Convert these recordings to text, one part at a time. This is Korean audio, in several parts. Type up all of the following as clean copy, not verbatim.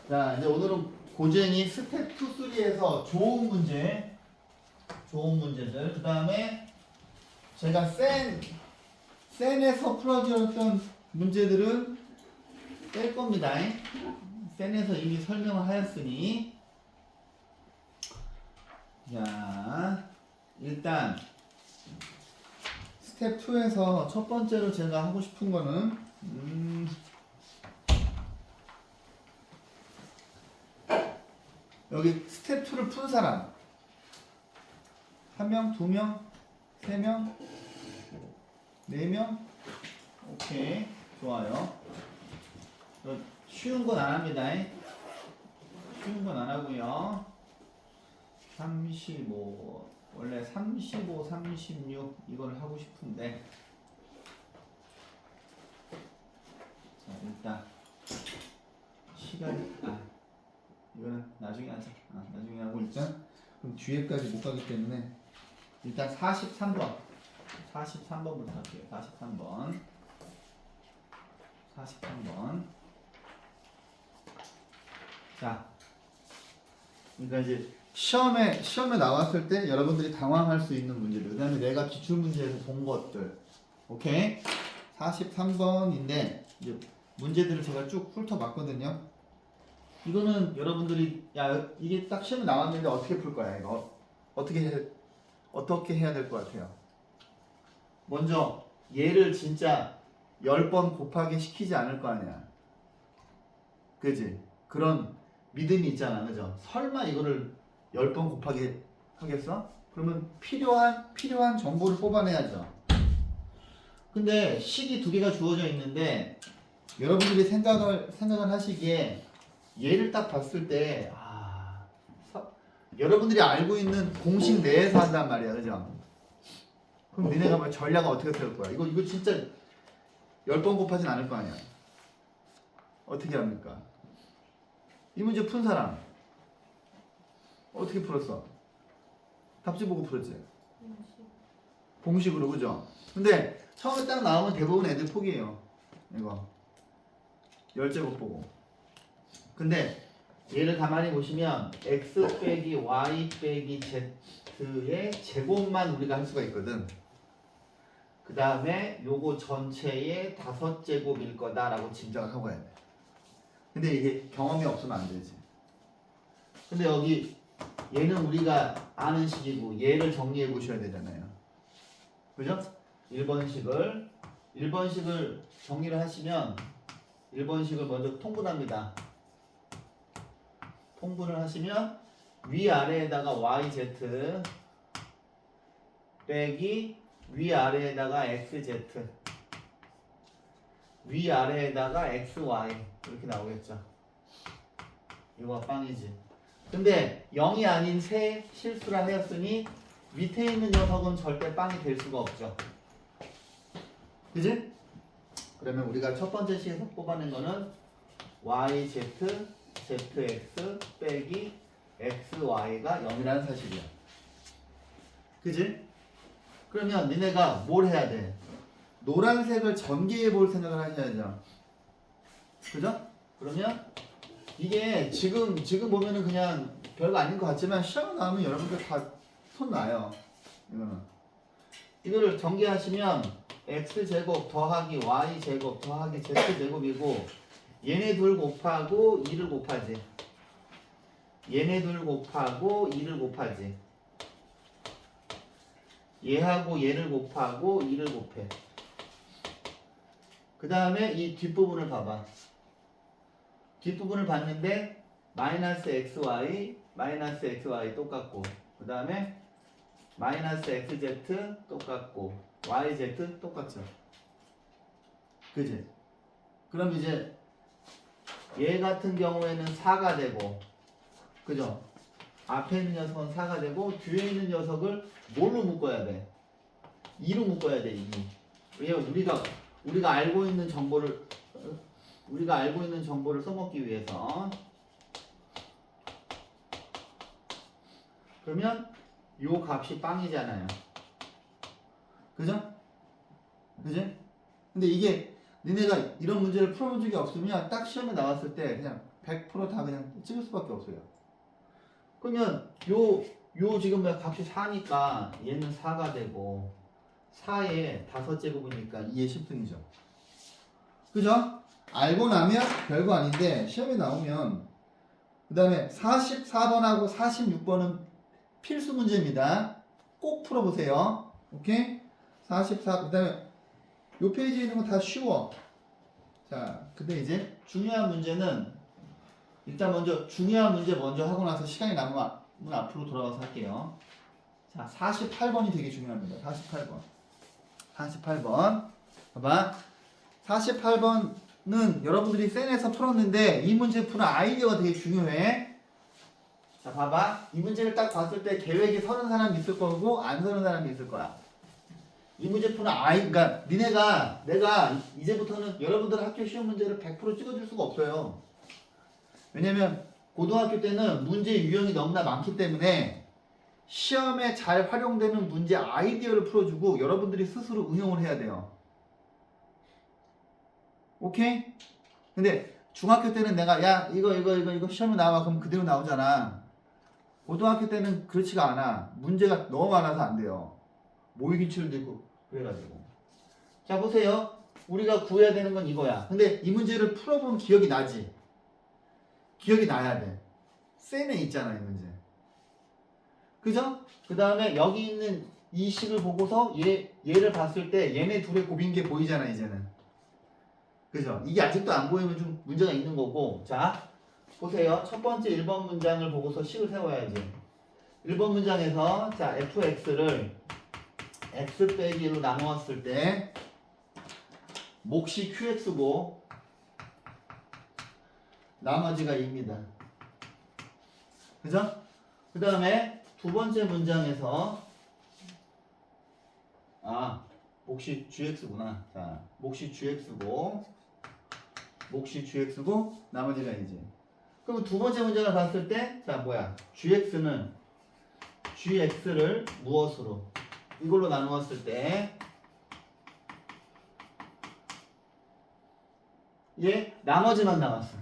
자, 이제 오늘은 고쟁이 스텝 2, 3에서 좋은 문제, 좋은 문제들. 그 다음에 제가 센에서 풀어주었던 문제들은 뺄 겁니다. 센에서 이미 설명을 하였으니. 자, 일단 스텝 2에서 첫 번째로 제가 하고 싶은 거는 여기 스텝 2를 푼 사람 1명, 2명, 3명, 4명. 오케이, 좋아요. 쉬운 건 안 합니다. 쉬운 건 안 하고요. 35, 원래 35, 36 이걸 하고 싶은데, 자, 일단 시간이 이거는 나중에 하자. 나중에 하고 일단 그럼 뒤에까지 못 가기 때문에 일단 43번 43번부터 할게요. 43번. 자, 그러니까 이제 시험에 나왔을 때 여러분들이 당황할 수 있는 문제들, 그 다음에 내가 기출문제에서 본 것들. 오케이? 43번인데 이제 문제들을 제가 쭉 훑어봤거든요. 이거는 여러분들이 이게 딱 시험에 나왔는데 어떻게 풀 거야? 이거 어떻게 해야 될 것 같아요? 먼저 얘를 진짜 10번 곱하기 시키지 않을 거 아니야. 그지? 그런 믿음이 있잖아. 그죠? 설마 이거를 10번 곱하기 하겠어? 그러면 필요한 정보를 뽑아내야죠. 근데 식이 두 개가 주어져 있는데 여러분들이 생각을 하시기에 얘를 딱 봤을 때 여러분들이 알고 있는 공식 내에서 한단 말이야. 그죠? 그럼 니네가 뭐 전략을 어떻게 세울 거야? 이거 진짜 10번 곱하진 않을 거 아니야. 어떻게 합니까? 이 문제 푼 사람 어떻게 풀었어? 답지 보고 풀었지? 공식으로. 그죠? 근데 처음에 딱 나오면 대부분 애들 포기해요. 이거 10제곱 보고. 근데 얘를 가만히 보시면 x 빼기 y 빼기 z의 제곱만 우리가 할 수가 있거든. 그 다음에 요거 전체의 5제곱일 거다라고 짐작을 하고 해야 돼. 근데 이게 경험이 없으면 안 되지. 근데 여기 얘는 우리가 아는 식이고 얘를 정리해 보셔야 되잖아요. 그죠? 1번식을 정리를 하시면 1번식을 먼저 통분합니다. 통분을 하시면 위아래에다가 yz 빼기 위아래에다가 xz 위아래에다가 xy 이렇게 나오겠죠. 이거 빵이지. 근데 0이 아닌 새 실수라 하였으니 밑에 있는 녀석은 절대 빵이 될 수가 없죠. 그지? 그러면 우리가 첫 번째 식에서 뽑아낸 거는 yz zx 빼기 xy가 0이라는 사실이야. 그지? 그러면 니네가 뭘 해야 돼? 노란색을 전개해 볼 생각을 하셔야죠. 그죠? 그러면 이게 지금 보면은 그냥 별거 아닌 것 같지만 시험 나오면 여러분들 다 손 놔요. 이거를 전개하시면 x제곱 더하기 y제곱 더하기 z제곱이고 얘네 둘 곱하고 2를 곱하지. 얘네 둘 곱하고 2를 곱하지. 얘하고 얘를 곱하고 2를 곱해. 그 다음에 이 뒷부분을 봐봐. 뒷부분을 봤는데 마이너스 xy 똑같고, 그 다음에 마이너스 xz 똑같고 yz 똑같죠. 그지? 그럼 이제 얘 같은 경우에는 4가 되고, 그죠? 앞에 있는 녀석은 4가 되고 뒤에 있는 녀석을 뭘로 묶어야 돼? 2로 묶어야 돼. 2. 왜냐면 우리가 알고 있는 정보를 써먹기 위해서. 그러면 요 값이 빵이잖아요. 그죠? 그지? 근데 이게 니네가 이런 문제를 풀어본 적이 없으면 딱 시험에 나왔을 때 그냥 100%다 그냥 찍을 수밖에 없어요. 그러면 요 지금 값이 4니까 얘는 4가 되고 4에 5제곱이니까 2의 10등이죠. 그죠? 알고 나면 별거 아닌데 시험에 나오면 그 다음에 44번하고 46번은 필수 문제입니다. 꼭 풀어보세요. 오케이? 44, 그 다음에 요 페이지에 있는 건 다 쉬워. 자, 근데 이제 중요한 문제는 일단 먼저 중요한 문제 먼저 하고 나서 시간이 남으면 앞으로 돌아가서 할게요. 자, 48번이 되게 중요합니다. 48번. 48번. 봐봐. 48번은 여러분들이 센에서 풀었는데 이 문제 푸는 아이디어가 되게 중요해. 자, 봐봐. 이 문제를 딱 봤을 때 계획이 서는 사람이 있을 거고 안 서는 사람이 있을 거야. 이 문제 푸는 그러니까 내가 이제부터는 여러분들 학교 시험 문제를 100% 찍어줄 수가 없어요. 왜냐면 고등학교 때는 문제 유형이 너무나 많기 때문에 시험에 잘 활용되는 문제 아이디어를 풀어주고 여러분들이 스스로 응용을 해야 돼요. 오케이? 근데 중학교 때는 내가 야 이거 시험에 나와 그럼 그대로 나오잖아. 고등학교 때는 그렇지가 않아. 문제가 너무 많아서 안 돼요. 모의 기출도 있고 그래가지고. 자 보세요. 우리가 구해야 되는 건 이거야. 근데 이 문제를 풀어보면 기억이 나지. 기억이 나야 돼. 쌤에 있잖아 이 문제. 그죠? 그 다음에 여기 있는 이 식을 보고서 얘를 봤을 때 얘네 둘의 곱인 게 보이잖아 이제는. 그죠? 이게 아직도 안 보이면 좀 문제가 있는 거고. 자 보세요. 첫 번째 1번 문장을 보고서 식을 세워야지. 1번 문장에서 자 fx를 x 빼기 1로 나누었을 때 몫이 qx고 나머지가 2입니다. 그죠? 그 다음에 두 번째 문장에서 몫이 gx구나. 자, 몫이 gx고 나머지가 이제. 그럼 두 번째 문장을 봤을 때 자 뭐야? gx는 gx를 무엇으로? 이걸로 나누었을 때 얘 나머지만 나왔어.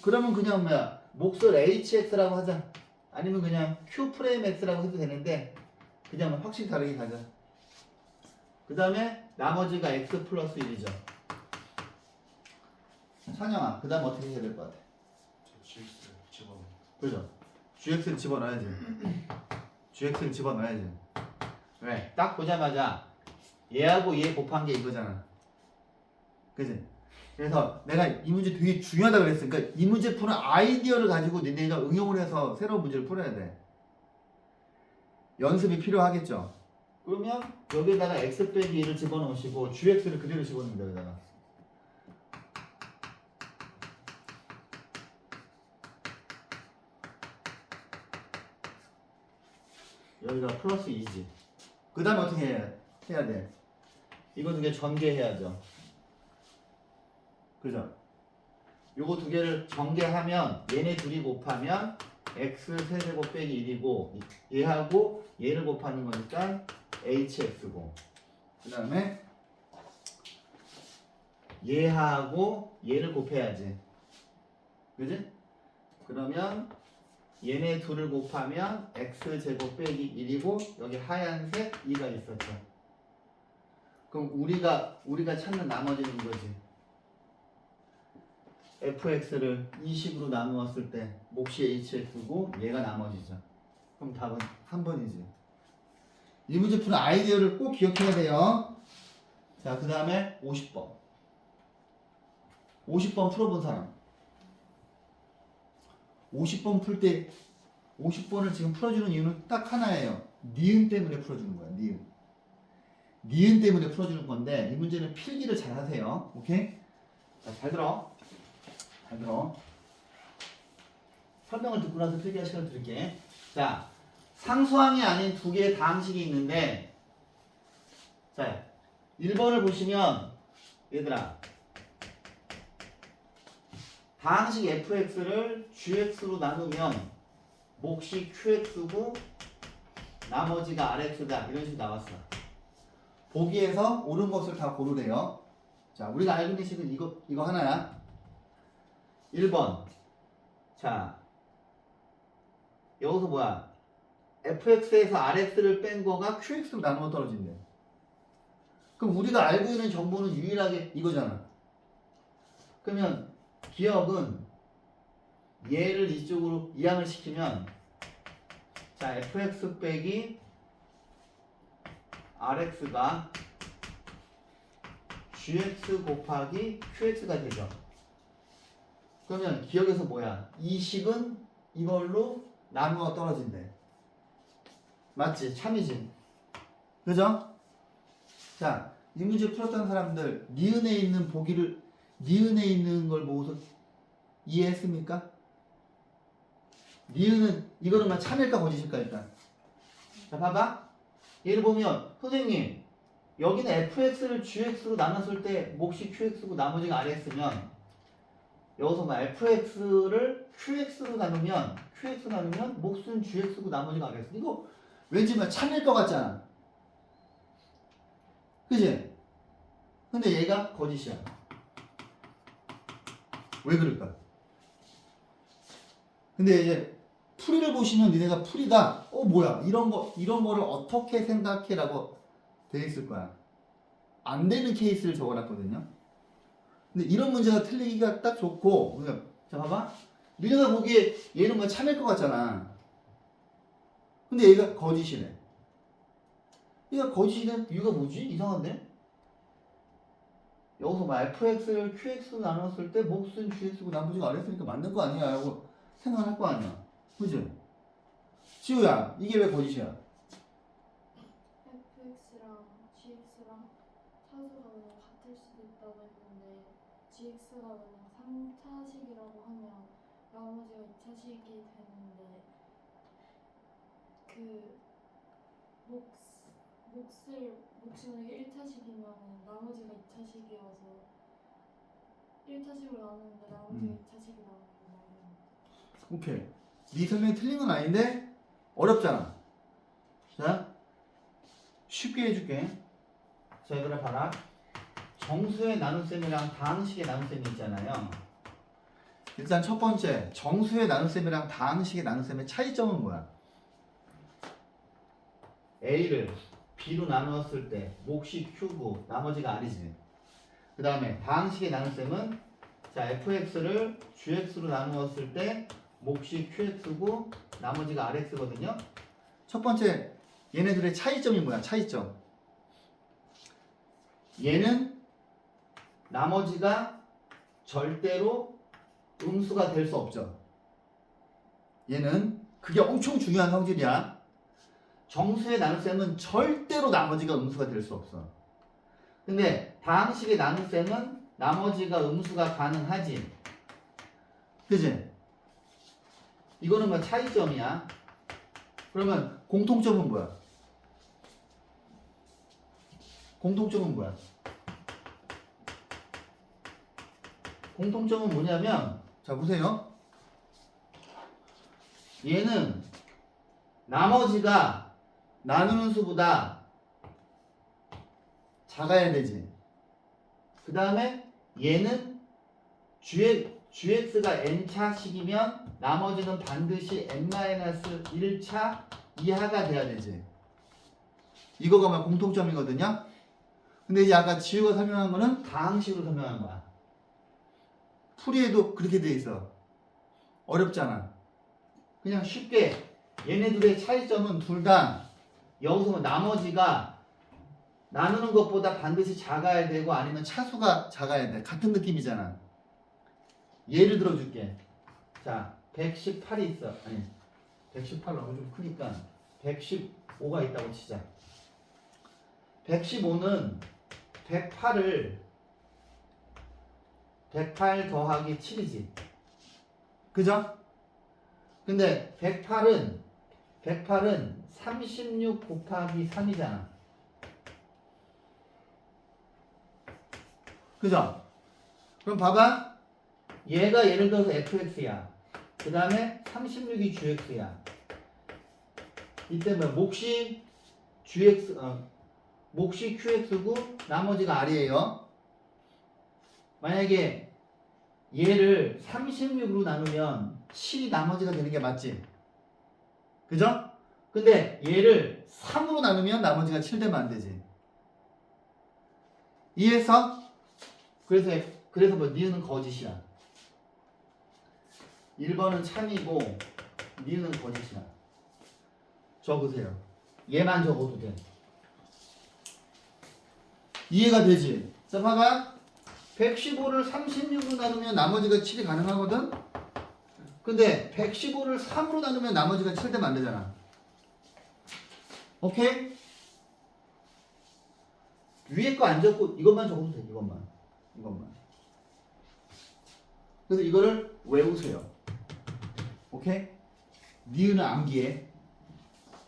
그러면 그냥 뭐야? 몫을 hx라고 하자. 아니면 그냥 q 프레임 x라고 해도 되는데 그냥 확실히 다르게 가자. 그 다음에 나머지가 x 플러스 1이죠. 찬영아, 그 다음 어떻게 해야 될 것 같아? GX를 집어넣어. 그죠? gx를 집어넣어야지. gx를 집어넣어야지. 왜? 딱 보자마자 얘하고 얘 곱한 게 이거잖아. 그지? 그래서 내가 이 문제 되게 중요하다 그랬으니까 이 문제 푸는 아이디어를 가지고 니네가 응용을 해서 새로운 문제를 풀어야 돼. 연습이 필요하겠죠. 그러면 여기에다가 x 빼기 1을 집어넣으시고 gx를 그대로 집어넣습니다. 여기다가. 여기가 플러스 2지. 그 다음에 어떻게 해야 돼? 이거 두 개 전개해야죠. 그죠? 요거 두 개를 전개하면 얘네 둘이 곱하면 x 세제곱 빼기 1이고 얘하고 얘를 곱하는 거니까 hx고 그 다음에 얘하고 얘를 곱해야지. 그지? 그러면 얘네 둘을 곱하면 x제곱 빼기 1이고 여기 하얀색 2가 있었죠. 그럼 우리가 찾는 나머지는 이거지. fx를 이 식으로 나누었을 때 몫이 hx고 얘가 나머지죠. 그럼 답은 3번이지. 이 문제 푸는 아이디어를 꼭 기억해야 돼요. 자, 그 다음에 50번. 50번 풀어본 사람. 50번 풀 때 50번을 지금 풀어주는 이유는 딱 하나예요. 니은 때문에 풀어주는 거야. 니은 때문에 풀어주는 건데 이 문제는 필기를 잘 하세요. 오케이? 자, 잘 들어. 설명을 듣고 나서 필기할 시간 드릴게. 자, 상수항이 아닌 두 개의 다항식이 있는데 자, 1번을 보시면 얘들아 다항식 fx를 gx로 나누면 몫이 qx고 나머지가 rx다 이런 식으로 나왔어. 보기에서 옳은 것을 다 고르래요. 자, 우리가 알고 있는 식은 이거 하나야. 1번 자, 여기서 뭐야? fx에서 rx를 뺀 거가 qx로 나누어 떨어진대. 그럼 우리가 알고 있는 정보는 유일하게 이거잖아. 그러면 기억은 얘를 이쪽으로 이항을 시키면 자, fx 빼기 rx가 gx 곱하기 qx가 되죠. 그러면 기억에서 뭐야? 이 식은 이걸로 나누어 떨어진대. 맞지? 참이지? 그죠? 자, 이 문제 풀었던 사람들 니은에 있는 보기를 니은에 있는 걸 보고서 이해했습니까? 니은은 이거는 참일까 거짓일까 일단. 자, 봐봐. 얘를 보면 선생님 여기는 fx를 gx로 나눴을 때 몫이 qx고 나머지가 rx면 여기서 뭐 fx를 qx로 나누면 몫은 gx고 나머지가 rx. 이거 왠지 참일 것 같잖아. 그지? 근데 얘가 거짓이야. 왜 그럴까? 근데 이제 풀이를 보시면 니네가 풀이다. 뭐야? 이런 거를 어떻게 생각해? 라고 돼 있을 거야. 안 되는 케이스를 적어놨거든요. 근데 이런 문제가 틀리기가 딱 좋고, 자, 봐봐. 니네가 보기에 얘는 참일 것 같잖아. 근데 얘가 거짓이네. 얘가 거짓이는 이유가 뭐지? 이상한데? 여기서 fx를 qx로 나눴을 때 몫은 gx고 나머지가 rx니까 맞는 거 아니야? 라고 생각할 거 아니야. 그지? 지우야, 이게 왜 거짓이야? fx랑 gx랑 차수가 그냥 같을 수도 있다고 했는데 gx가 그냥 3차식이라고 하면 나머지가 2차식이 되는데 그 몫이 만약에 1차식이면 나머지가 2차식이어서 1차식으로 나누는데 나머지가 2차식이 나오는 거예요. 오케이. 네 설명이 틀린 건 아닌데 어렵잖아. 자, 쉽게 해줄게. 자, 얘들아 봐라. 정수의 나눗셈이랑 다항식의 나눗셈이 있잖아요. 일단 첫 번째, 정수의 나눗셈이랑 다항식의 나눗셈의 차이점은 뭐야? A를 B로 나누었을 때 몫이 Q고 나머지가 R이지. 그 다음에 다항식의 나눗셈은 자, fx를 gx로 나누었을 때 몫이 qx고 나머지가 rx거든요. 첫 번째, 얘네들의 차이점이 뭐야? 차이점. 얘는 나머지가 절대로 음수가 될 수 없죠. 얘는 그게 엄청 중요한 성질이야. 정수의 나눗셈은 절대로 나머지가 음수가 될 수 없어. 근데 다항식의 나눗셈은 나머지가 음수가 가능하지. 그지? 이거는 차이점이야. 그러면 공통점은 뭐야? 공통점은 뭐야? 공통점은 뭐냐면, 자, 보세요. 얘는 나머지가 나누는 수보다 작아야 되지. 그 다음에 얘는 gx가 n차식이면 나머지는 반드시 n-1차 이하가 돼야 되지. 이거가 공통점이거든요. 근데 이제 아까 지우가 설명한 거는 다항식으로 설명한 거야. 풀이에도 그렇게 돼 있어. 어렵잖아. 그냥 쉽게 얘네들의 차이점은 둘 다 여기서 나머지가 나누는 것보다 반드시 작아야 되고 아니면 차수가 작아야 돼. 같은 느낌이잖아. 예를 들어 줄게. 자, 118이 있어. 아니, 118 너무 좀 크니까 115가 있다고 치자. 115는 108 더하기 7이지. 그죠? 근데 108은 36 곱하기 3이잖아. 그죠? 그럼 봐봐. 얘가 예를 들어서 fx야. 그 다음에 36이 gx야. 이때 몫이 qx고 나머지가 r이에요. 만약에 얘를 36으로 나누면 7이 나머지가 되는 게 맞지? 그죠? 근데 얘를 3으로 나누면 나머지가 7 되면 안 되지. 이해해서? 그래서 뭐 니은은 거짓이야. 1번은 참이고 니은은 거짓이야. 적으세요. 얘만 적어도 돼. 이해가 되지? 자, 봐봐. 115를 36으로 나누면 나머지가 7이 가능하거든? 근데 115를 3으로 나누면 나머지가 7 되면 안 되잖아. 오케이? 위에 거 안 적고 이것만 적어도 돼. 이것만. 그래서 이거를 외우세요. 오케이? 니은은 암기해.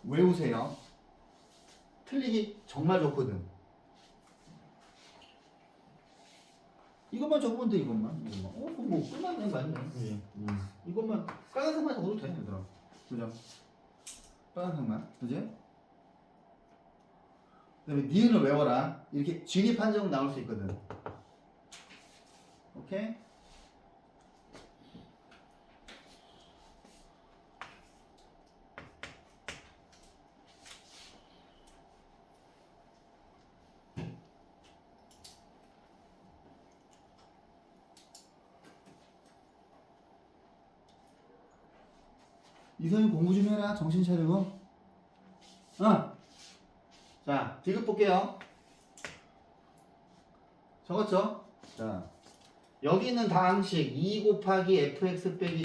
외우세요. 틀리기 정말 좋거든. 이것만 적으면 돼. 이것만. 뭐 끝났네. 맞네. 그지? 이것만 빨간색만 적어도 돼. 얘들아. 그죠? 빨간색만. 그지? 그다음에 니은을 외워라. 이렇게 진입 한정 나올 수 있거든. 오케이? 이선이 공부 좀 해라. 정신 차리고. 자, 디귿 볼게요. 적었죠? 자, 여기 있는 다항식 2 곱하기 fx 빼기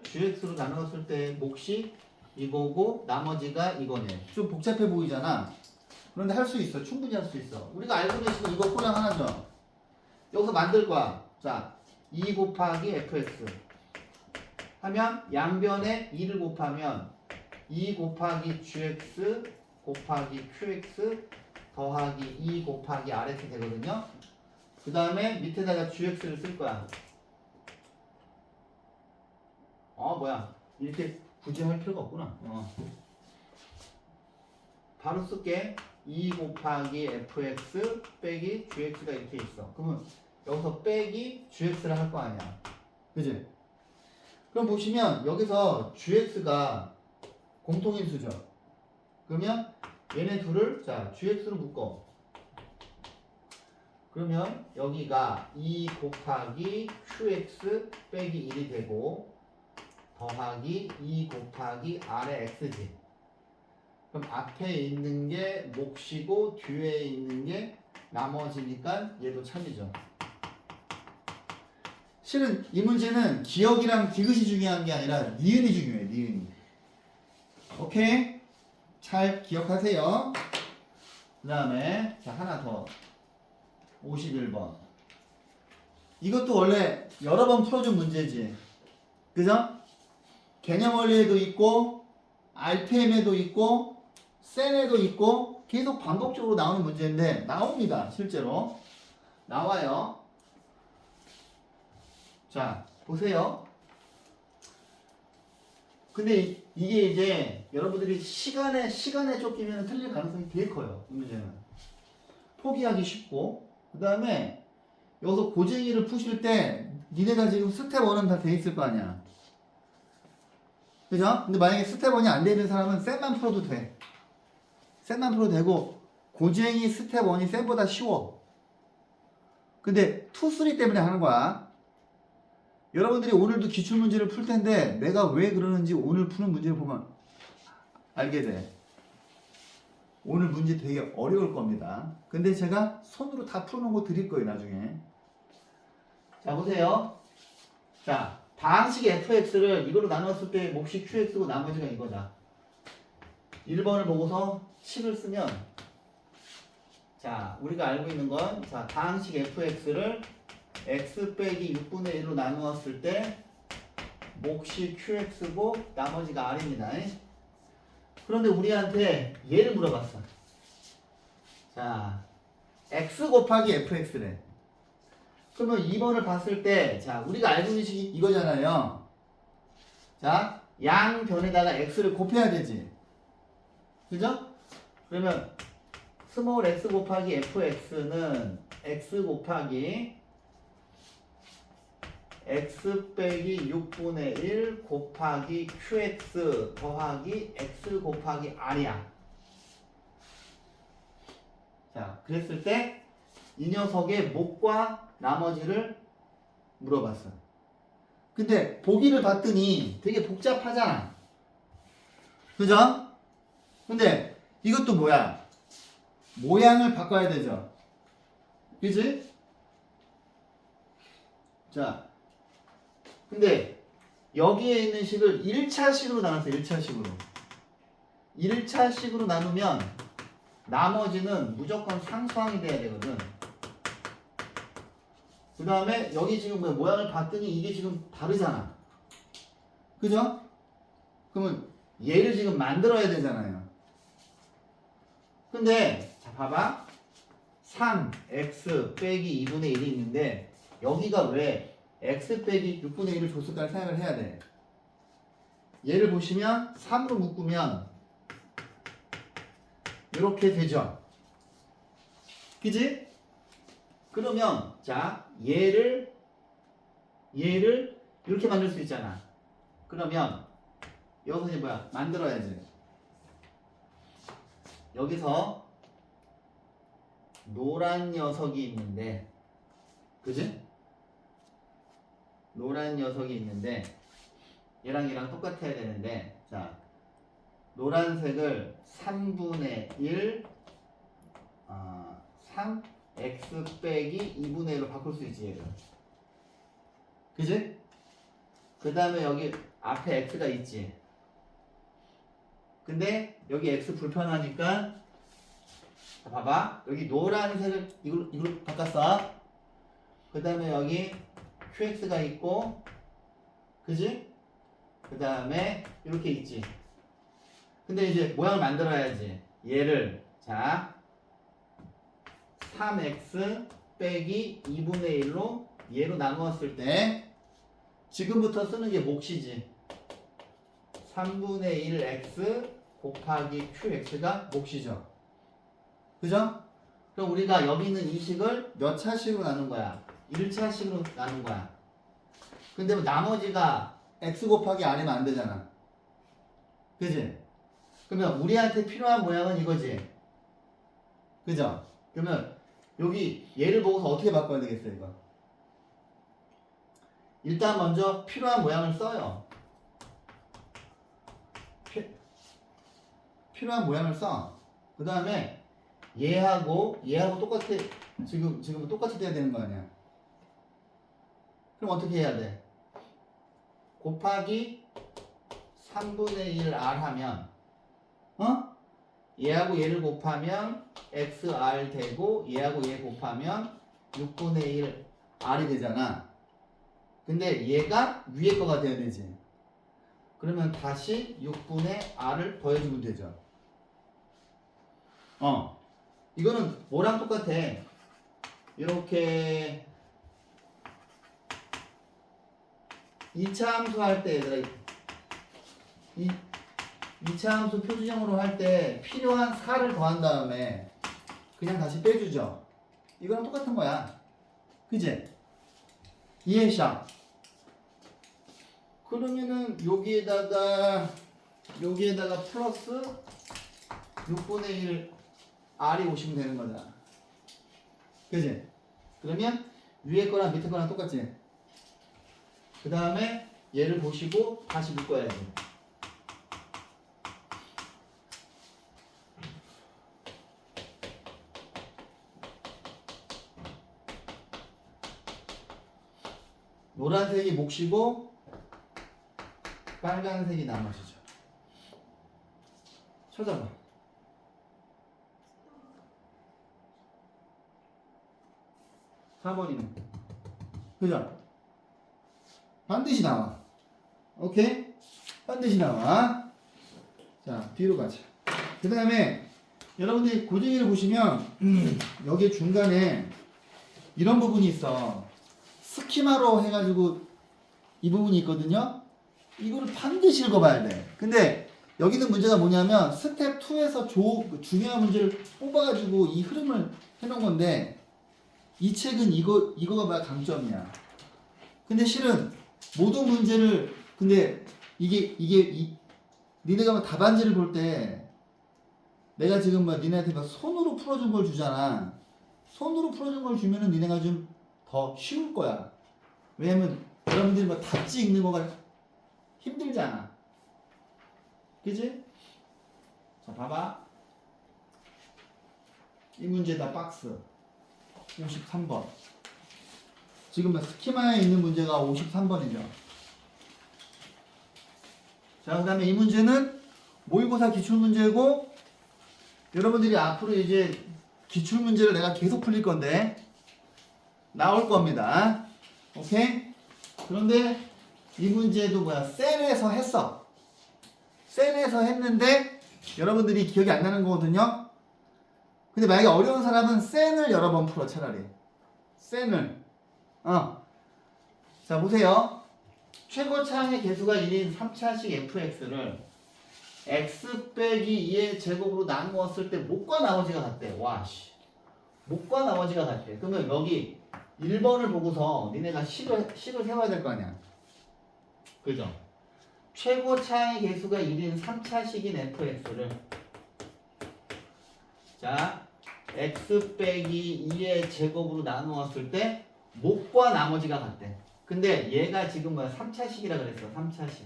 gx로 나눴을 때 몫이 이거고 나머지가 이거네. 좀 복잡해 보이잖아. 그런데 할 수 있어. 충분히 할 수 있어. 우리가 알고 계시는 이거 꼬량 하나죠. 여기서 만들 거야. 자, 2 곱하기 fx 하면 양변에 2를 곱하면 2 곱하기 gx 곱하기 qx 더하기 2 곱하기 rx 되거든요. 그 다음에 밑에다가 gx를 쓸 거야. 뭐야. 이렇게 굳이 할 필요가 없구나. 바로 쓸게. 2 곱하기 fx 빼기 gx가 이렇게 있어. 그러면 여기서 빼기 gx를 할 거 아니야. 그지? 그럼 보시면 여기서 gx가 공통인수죠. 그러면 얘네 둘을 자 gx로 묶어. 그러면 여기가 2 곱하기 qx 빼기 1이 되고 더하기 2 곱하기 r의 x지. 그럼 앞에 있는 게 몫이고 뒤에 있는 게 나머지니까 얘도 참이죠. 실은 이 문제는 기억이랑 디귿이 중요한 게 아니라 니은이 중요해. 니은이. 오케이? 잘 기억하세요. 그 다음에 자 하나 더 51번. 이것도 원래 여러 번 풀어준 문제지. 그죠? 개념 원리에도 있고 RPM에도 있고 센에도 있고 계속 반복적으로 나오는 문제인데 나옵니다. 실제로 나와요. 자 보세요. 근데 이게 이제 여러분들이 시간에 쫓기면 틀릴 가능성이 되게 커요. 이 문제는 포기하기 쉽고, 그 다음에 여기서 고쟁이를 푸실 때 니네가 지금 스텝 1은 다 돼 있을 거 아니야. 그죠? 근데 만약에 스텝 1이 안 되는 사람은 셋만 풀어도 돼. 셋만 풀어도 되고 고쟁이 스텝 1이 셋보다 쉬워. 근데 2, 3 때문에 하는 거야. 여러분들이 오늘도 기출문제를 풀 텐데 내가 왜 그러는지 오늘 푸는 문제를 보면 알게 돼. 오늘 문제 되게 어려울 겁니다. 근데 제가 손으로 다 풀어놓은 거 드릴 거예요 나중에. 자 보세요. 자 다항식 fx를 이걸로 나눴을 때 몫이 qx고 나머지가 이거다. 1번을 보고서 7을 쓰면 자 우리가 알고 있는 건 자 다항식 fx를 x 빼기 6분의 1로 나누었을 때 몫이 qx고 나머지가 r입니다. 그런데 우리한테 얘를 물어봤어. 자 x 곱하기 fx래. 그러면 2번을 봤을 때 자 우리가 알고 있는 식이 이거잖아요. 자 양변에다가 x를 곱해야 되지. 그죠? 그러면 스몰 x 곱하기 fx는 x 곱하기 x 빼기 6분의 1 곱하기 qx 더하기 x 곱하기 r이야. 자, 그랬을 때 이 녀석의 목과 나머지를 물어봤어. 근데 보기를 봤더니 되게 복잡하잖아. 그죠? 근데 이것도 뭐야? 모양을 바꿔야 되죠. 그지? 자, 근데 여기에 있는 식을 1차식으로 나눴어요. 1차식으로. 1차식으로 나누면 나머지는 무조건 상수항이 돼야 되거든. 그 다음에 여기 지금 모양을 봤더니 이게 지금 다르잖아. 그죠? 그러면 얘를 지금 만들어야 되잖아요. 근데 자 봐봐. 3x 빼기 2분의 1이 있는데 여기가 왜 x 빼기 6분의 1을 줬을까를 생각을 해야 돼. 얘를 보시면 3으로 묶으면 이렇게 되죠. 그지? 그러면 자 얘를 이렇게 만들 수 있잖아. 그러면 여기서 이제 뭐야? 만들어야지. 여기서 노란 녀석이 있는데, 그지? 노란 녀석이 있는데 얘랑 똑같아야 되는데, 자 노란색을 3분의 1 3x 빼기 2분의 1로 바꿀 수 있지 얘를. 그지? 그 다음에 여기 앞에 x가 있지. 근데 여기 x 불편하니까 봐봐. 여기 노란색을 이걸로 바꿨어. 그 다음에 여기 qx가 있고, 그지? 그 다음에 이렇게 있지. 근데 이제 모양을 만들어야지. 얘를 자 3x 빼기 2분의 1로 얘로 나누었을 때 지금부터 쓰는 게 몫이지. 3분의 1x 곱하기 qx가 몫이죠. 그죠? 그럼 우리가 여기 있는 이 식을 몇 차식으로 나눈 거야? 1차식으로 나눈 거야. 근데 나머지가 x 곱하기 r이면 안 되잖아. 그지? 그러면 우리한테 필요한 모양은 이거지. 그죠? 그러면 여기 얘를 보고서 어떻게 바꿔야 되겠어 이거? 일단 먼저 필요한 모양을 써요. 필요한 모양을 써. 그 다음에 얘하고 똑같아. 지금 똑같이 돼야 되는 거 아니야? 그럼 어떻게 해야 돼? 곱하기 3분의 1r 하면 얘하고 얘를 곱하면 xr 되고 얘하고 얘 곱하면 6분의 1 r이 되잖아. 근데 얘가 위에 거가 돼야 되지. 그러면 다시 6분의 r을 더해주면 되죠. 이거는 뭐랑 똑같아? 이렇게 2차 함수 할 때 얘들아 2차 함수 표준형으로 할 때 필요한 4를 더한 다음에 그냥 다시 빼주죠. 이거랑 똑같은 거야. 그지? 이해샤. 그러면은 여기에다가 플러스 6분의 1 r이 오시면 되는 거잖아. 그지? 그러면 위에 거랑 밑에 거랑 똑같지? 그 다음에 얘를 보시고 다시 묶어야지. 노란색이 몫이고 빨간색이 나머지죠. 찾아봐. (4번이네) 그죠? 반드시 나와. 오케이? 반드시 나와. 자, 뒤로 가자. 그 다음에 여러분들이 고정이를 보시면 여기 중간에 이런 부분이 있어. 스키마로 해가지고 이 부분이 있거든요. 이거를 반드시 읽어봐야 돼. 근데 여기는 문제가 뭐냐면 스텝 2에서 중요한 문제를 뽑아가지고 이 흐름을 해놓은 건데 이 책은 이거가 강점이야. 근데 실은 모든 문제를 근데 니네가 뭐 답안지를 볼 때 내가 지금 막 니네한테 막 손으로 풀어준 걸 주잖아. 손으로 풀어준 걸 주면은 니네가 좀 더 쉬울 거야. 왜냐면 여러분들이 막 답지 읽는 거가 힘들잖아. 그지? 자, 봐봐. 이 문제다 박스 53번. 지금 스키마에 있는 문제가 53번이죠. 자, 그 다음에 이 문제는 모의고사 기출문제고 여러분들이 앞으로 이제 기출문제를 내가 계속 풀릴 건데 나올 겁니다. 오케이? 그런데 이 문제도 셀에서 했어. 셀에서 했는데 여러분들이 기억이 안 나는 거거든요. 근데 만약에 어려운 사람은 셀을 여러 번 풀어 차라리. 셀을. 자, 보세요. 최고차항의 개수가 1인 3차식 fx를 x 빼기 2의 제곱으로 나누었을 때 목과 나머지가 같대. 와, 씨. 목과 나머지가 같대. 그러면 여기 1번을 보고서 니네가 식을 세워야 될 거 아니야. 그죠? 최고차항의 개수가 1인 3차식인 fx를 자, x 빼기 2의 제곱으로 나누었을 때 목과 나머지가 같대. 근데 얘가 지금 3차식이라 그랬어. 3차식.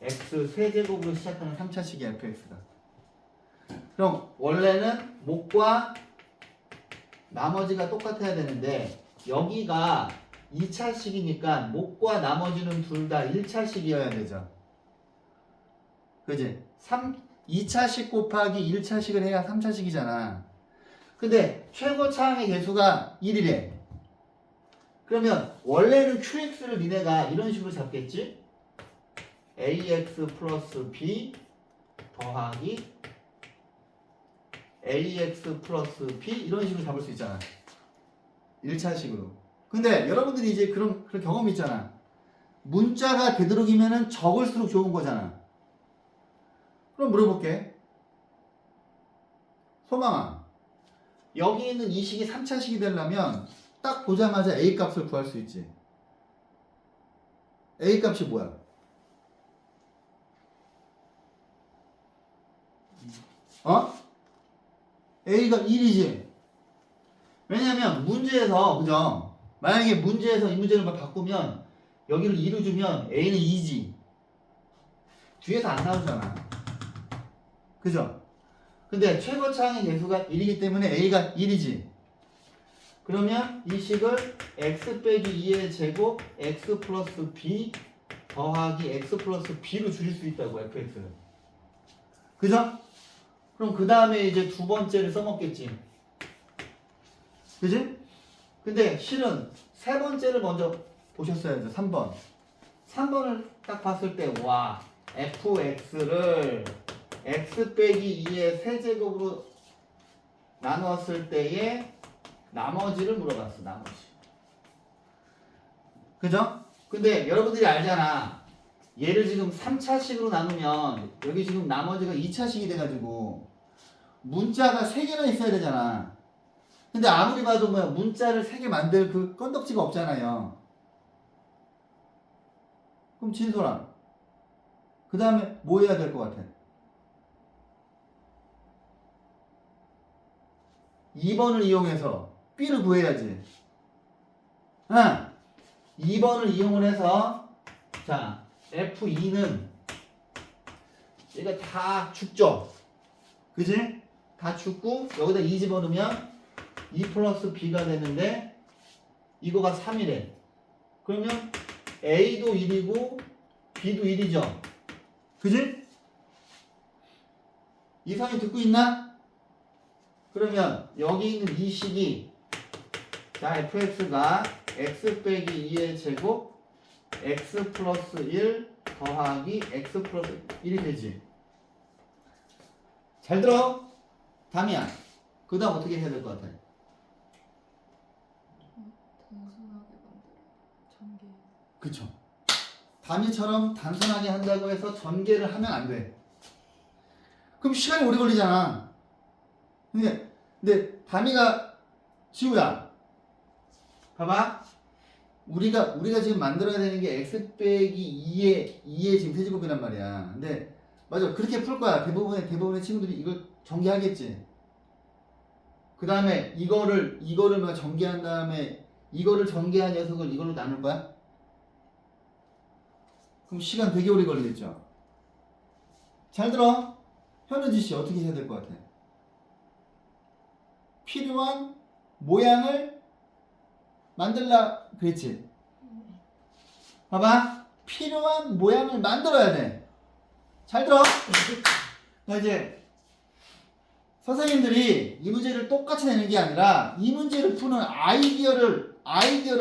x 세제곱으로 시작하는 3차식이 fx다. 그럼 원래는 목과 나머지가 똑같아야 되는데 여기가 2차식이니까 목과 나머지는 둘 다 1차식이어야 되죠. 그지? 2차식 곱하기 1차식을 해야 3차식이잖아. 근데 최고차항의 개수가 1이래. 그러면 원래는 qx를 니네가 이런 식으로 잡겠지? ax 플러스 b 더하기 ax 플러스 b 이런 식으로 잡을 수 있잖아. 1차식으로. 근데 여러분들이 이제 그런 경험이 있잖아. 문자가 되도록이면은 적을수록 좋은 거잖아. 그럼 물어볼게. 소망아, 여기 있는 이 식이 3차식이 되려면 딱 보자마자 a 값을 구할 수 있지. a 값이 뭐야? a가 1이지. 왜냐면 문제에서 그죠? 만약에 문제에서 이 문제를 바꾸면 여기를 2로 주면 a는 2지. 뒤에서 안 나오잖아. 그죠? 근데 최고차항의 개수가 1이기 때문에 a가 1이지. 그러면 이 식을 x 빼기 2의 제곱 x 플러스 b 더하기 x 플러스 b로 줄일 수 있다고 fx를. 그죠? 그럼 그 다음에 이제 두 번째를 써먹겠지. 그지? 근데 실은 세 번째를 먼저 보셨어야죠. 3번. 3번을 딱 봤을 때 와 fx를 x 빼기 2의 세제곱으로 나누었을 때의 나머지를 물어봤어. 나머지. 그죠? 근데 여러분들이 알잖아. 얘를 지금 3차식으로 나누면 여기 지금 나머지가 2차식이 돼가지고 문자가 3개나 있어야 되잖아. 근데 아무리 봐도 문자를 3개 만들 그 건덕지가 없잖아요. 그럼 진솔아, 그 다음에 뭐 해야 될 것 같아? 2번을 이용해서 B를 구해야지. 2번을 이용을 해서 자 F2는 얘가 다 죽죠. 그지? 다 죽고 여기다 2 집어넣으면 2 플러스 B가 되는데 이거가 3이래. 그러면 A도 1이고 B도 1이죠. 그지? 이상이 듣고 있나? 그러면 여기 있는 이 식이 자 fx가 x 빼기 2의 제곱 x 플러스 1 더하기 x 플러스 1이 되지. 잘 들어? 담이야. 그 다음 어떻게 해야 될 것 같아? 단순하게 만들어. 전개. 그쵸. 담이처럼 단순하게 한다고 해서 전개를 하면 안 돼. 그럼 시간이 오래 걸리잖아. 근데 담이가 지우야. 봐봐. 우리가 지금 만들어야 되는 게 x 빼기 2의 지금 세제곱이란 말이야. 근데 맞아, 그렇게 풀 거야. 대부분의 친구들이 이걸 전개하겠지. 그 다음에 이거를 막 전개한 다음에 이거를 전개한 녀석을 이걸로 나눌 거야? 그럼 시간 되게 오래 걸리겠죠. 잘 들어. 현우지 씨 어떻게 해야 될 것 같아? 필요한 모양을 만들라 그랬지. 봐봐. 필요한 모양을 만들어야 돼. 잘 들어. 나 이제 선생님들이 이 문제를 똑같이 내는 게 아니라 이 문제를 푸는 아이디어를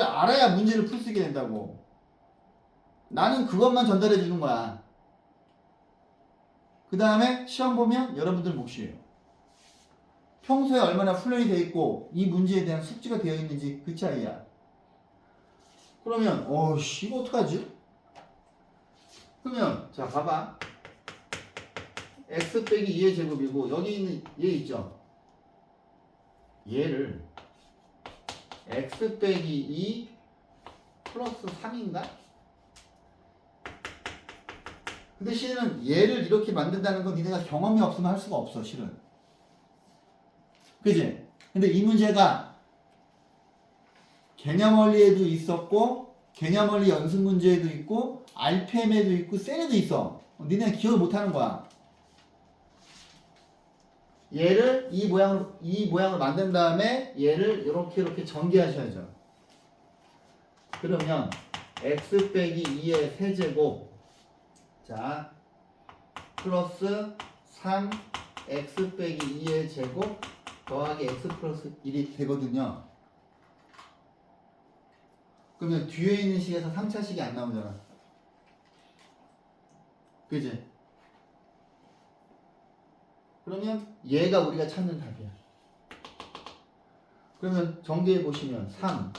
알아야 문제를 풀 수 있게 된다고. 나는 그것만 전달해 주는 거야. 그 다음에 시험 보면 여러분들 몫이에요. 평소에 얼마나 훈련이 돼 있고 이 문제에 대한 숙지가 되어 있는지 그 차이야. 그러면 어씨 이거 어떡하지? 그러면 자 봐봐. x 빼기 2의 제곱이고 여기 있는 얘 있죠? 얘를 x 빼기 2 플러스 3인가? 그 대신에는 얘를 이렇게 만든다는 건 니네가 경험이 없으면 할 수가 없어 실은. 그지? 근데 이 문제가 개념원리에도 있었고 개념원리 연습 문제에도 있고 RPM에도 있고 셀에도 있어. 니네가 기억을 못하는 거야. 얘를 이 모양을 만든 다음에 얘를 이렇게 전개하셔야죠. 그러면 x 빼기 2의 세제곱 자 플러스 3 x 빼기 2의 제곱 더하기 x 플러스 1이 되거든요. 그러면 뒤에 있는 식에서 3차식이 안 나오잖아. 그지? 그러면 얘가 우리가 찾는 답이야. 그러면 정리해 보시면 3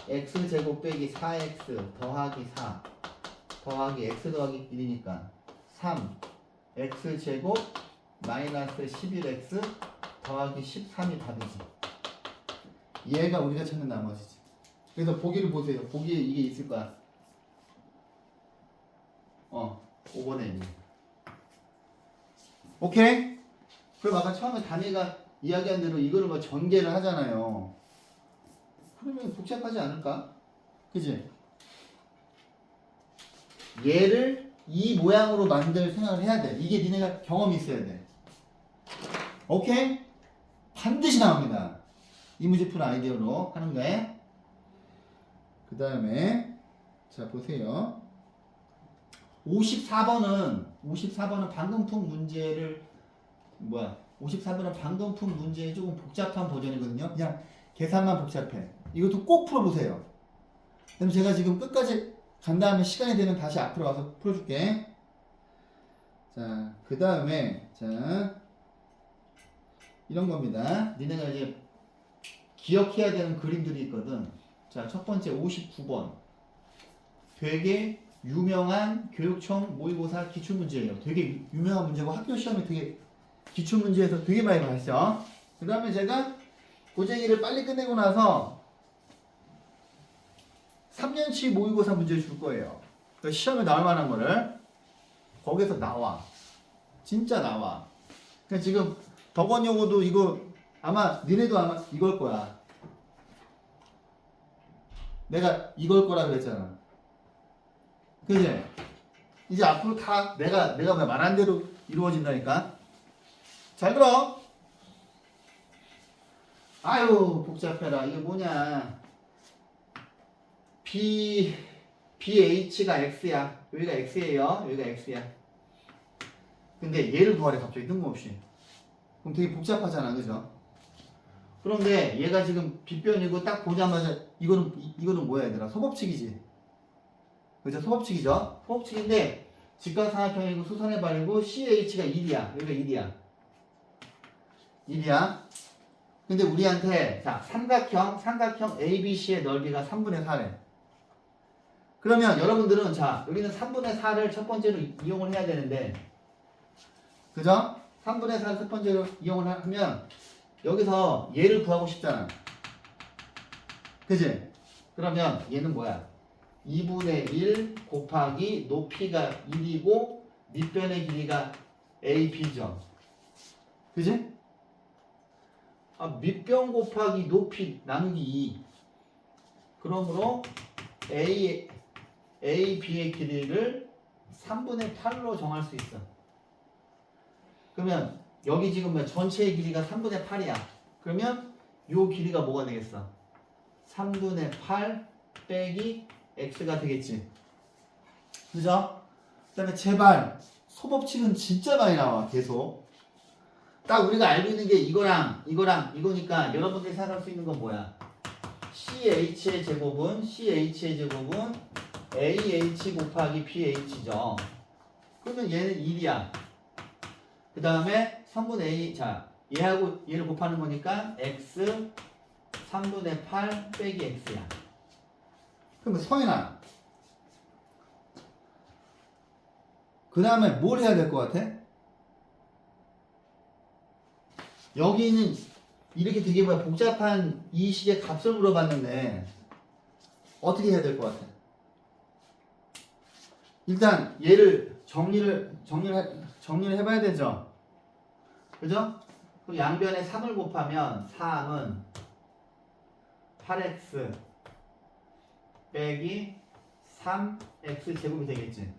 x제곱 빼기 4x 더하기 4 더하기 x 더하기 1이니까 3 x제곱 마이너스 11x 더하기 13이 답이지. 얘가 우리가 찾는 나머지지. 그래서 보기를 보세요. 보기에 이게 있을 거야. 5번에 있네. 오케이? 그럼 아까 처음에 단위가 이야기한 대로 이거를 뭐 전개를 하잖아요. 그러면 복잡하지 않을까? 그지? 얘를 이 모양으로 만들 생각을 해야 돼. 이게 니네가 경험이 있어야 돼. 오케이? 반드시 나옵니다. 이 문제 푸는 아이디어로 하는 거에. 그 다음에 자 보세요. 54번은 방금 푼 문제를 54번은 방금 푼 문제의 조금 복잡한 버전이거든요. 그냥 계산만 복잡해. 이것도 꼭 풀어보세요. 그럼 제가 지금 끝까지 간 다음에 시간이 되면 다시 앞으로 와서 풀어줄게. 자, 그 다음에 자 이런 겁니다. 니네가 이제 기억해야 되는 그림들이 있거든. 자, 첫 번째 59번. 되게 유명한 교육청 모의고사 기출문제예요. 되게 유명한 문제고 학교 시험에 되게 기출문제에서 되게 많이 봤어. 그 다음에 제가 고재기를 빨리 끝내고 나서 3년치 모의고사 문제 줄 거예요. 그 시험에 나올 만한 거를 거기서 나와. 진짜 나와. 그러니까 지금 덕원여고도 이거 아마 니네도 아마 이걸 거야. 내가 이걸 거라 그랬잖아. 그지? 이제 앞으로 다 내가 말한 대로 이루어진다니까. 잘 들어. 아유 복잡해라. 이게 뭐냐? BH가 X야. 여기가 X예요. 여기가 X야. 근데 얘를 구하래 갑자기 뜬금없이. 그럼 되게 복잡하잖아. 그죠? 그런데 얘가 지금 빗변이고 딱 보자마자 이거는 뭐야 얘들아? 소법칙이지. 그죠? 소법칙이죠? 소법칙인데 직각삼각형이고 수선의 발이고 CH가 1이야. 여기가 1이야. 1이야. 근데 우리한테 자 삼각형 ABC의 넓이가 3분의 4래. 그러면 여러분들은 자 여기는 3분의 4를 첫 번째로 이용을 해야 되는데 그죠? 3분의 4를 첫 번째로 이용을 하면 여기서 얘를 구하고 싶잖아. 그지? 그러면 얘는 뭐야? 2분의 1 곱하기 높이가 1이고 밑변의 길이가 AB죠. 그지? 밑변 곱하기 높이 나누기 2. 그러므로 AB의 길이를 3분의 8로 정할 수 있어. 그러면 여기 지금 뭐 전체의 길이가 3분의 8이야. 그러면 요 길이가 뭐가 되겠어? 3분의 8 빼기 x가 되겠지. 그죠? 그 다음에 제발 소법칙은 진짜 많이 나와. 계속. 딱 우리가 알고 있는 게 이거랑 이거니까 여러분들이 생각할 수 있는 건 뭐야? CH의 제곱은 AH 곱하기 BH죠. 그러면 얘는 1이야. 그 다음에 3분의 A, 자, 얘하고 얘를 곱하는 거니까 X 3분의 8 빼기 X야. 그러면 성인아. 그 다음에 뭘 해야 될 것 같아? 여기는 이렇게 되게 뭐야 복잡한 이 식의 값을 물어봤는데 어떻게 해야 될 것 같아? 일단 얘를 정리를 해봐야 되죠. 그죠? 그럼 양변에 3을 곱하면 3은 8x 빼기 3x 제곱이 되겠지.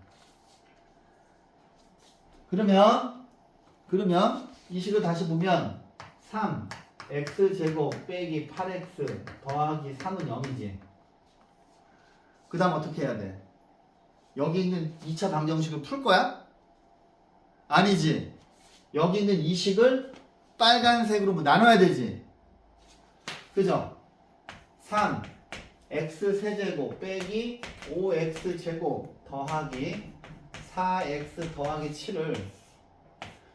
그러면 이 식을 다시 보면 3x 제곱 빼기 8x 더하기 3은 0이지. 그 다음 어떻게 해야 돼? 여기 있는 2차 방정식을 풀 거야? 아니지. 여기 있는 이 식을 빨간색으로 뭐 나눠야 되지. 그죠? 3x 세제곱 빼기 5x 제곱 더하기 4x 더하기 7을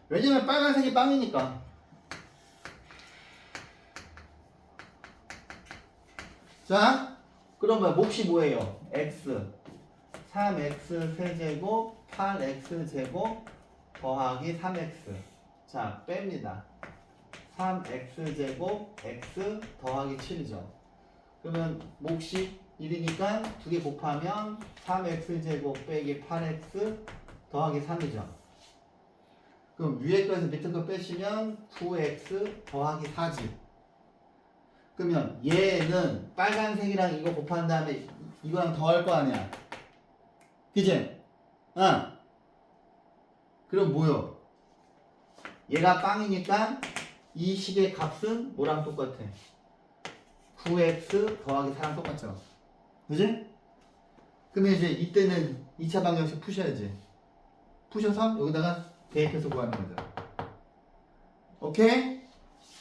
왜냐면 빨간색이 빵이니까. 자, 그럼 뭐야? 몫이 뭐예요? x 3x 세제곱 8x 제곱 더하기 3x. 자, 뺍니다. 3x 제곱 x 더하기 7이죠. 그러면 몫이 1이니까 두 개 곱하면 3x 제곱 빼기 8x 더하기 3이죠. 그럼 위에 거에서 밑에 거 빼시면 9x 더하기 4지. 그러면 얘는 빨간색이랑 이거 곱한 다음에 이거랑 더할 거 아니야. 그치? 그럼 뭐요? 얘가 빵이니까 이 식의 값은 뭐랑 똑같아? 9x 더하기 4랑 똑같죠. 그지? 그러면 이제 이때는 2차 방정식 푸셔야지. 푸셔서 여기다가 대입해서 구하는 거죠. 오케이?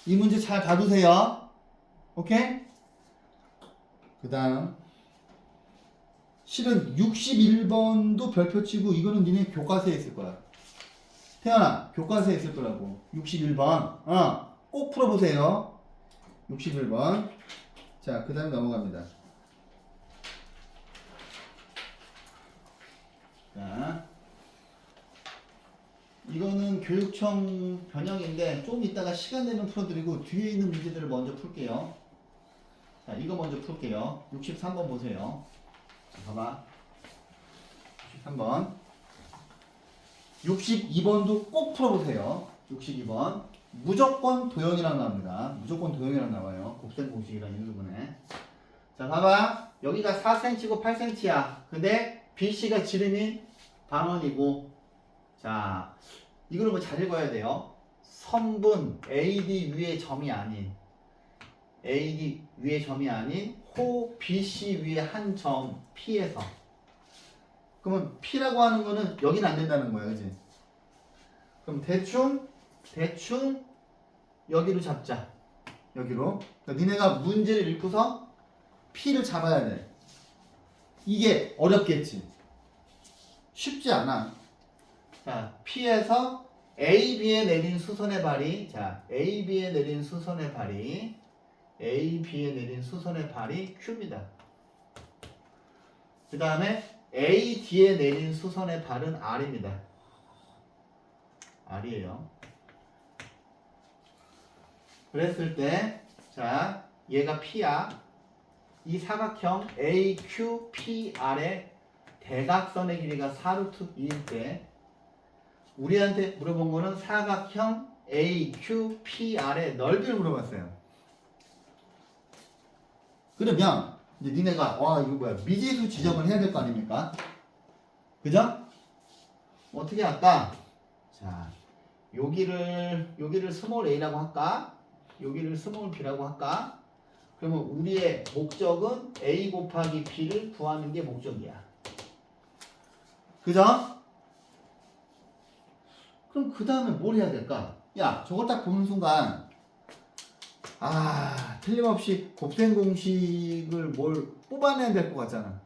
이 문제 잘 봐두세요. 오케이? 그 다음 실은 61번도 별표 치고 이거는 니네 교과서에 있을 거야. 태연아, 교과서에 있을 거라고. 61번. 꼭 풀어보세요. 61번. 자, 그 다음에 넘어갑니다. 자, 이거는 교육청 변형인데 좀 이따가 시간 되면 풀어드리고 뒤에 있는 문제들을 먼저 풀게요. 자, 이거 먼저 풀게요. 63번 보세요. 자, 봐봐. 63번. 62번도 꼭 풀어보세요. 62번. 무조건 도형이랑 나옵니다. 무조건 도형이랑 나와요. 곱셈 공식이랑 인수분해. 자, 봐봐. 여기가 4cm고 8cm야. 근데 BC가 지름이 반원이고, 자, 이거를 뭐 잘 읽어야 돼요. 선분 AD 위의 점이 아닌, AD 위의 점이 아닌 호 BC 위의 한 점 P에서. 그러면 P라고 하는 거는 여기는 안 된다는 거예요, 그지? 그럼 대충 여기로 잡자. 여기로. 그러니까 니네가 문제를 읽고서 P를 잡아야 돼. 이게 어렵겠지. 쉽지 않아. 자, P에서 AB에 내린 수선의 발이, 자, AB에 내린 수선의 발이, AB에 내린 수선의 발이 Q입니다. 그 다음에 AD에 내린 수선의 발은 R입니다. R이에요. 그랬을 때, 자, 얘가 P야. 이 사각형 AQPR의 대각선의 길이가 4루트 2일 때 우리한테 물어본 거는 사각형 AQPR의 넓이를 물어봤어요. 그러면 이제 니네가 와 이거 뭐야 미지수 지정을 해야 될 거 아닙니까? 그죠? 어떻게 할까? 자, 여기를 스몰 a라고 할까? 여기를 스몰 b라고 할까? 그러면 우리의 목적은 a 곱하기 b를 구하는 게 목적이야. 그죠? 그럼 그 다음에 뭘 해야 될까? 야, 저걸 딱 보는 순간 틀림없이 곱셈 공식을 뭘 뽑아내야 될 것 같잖아.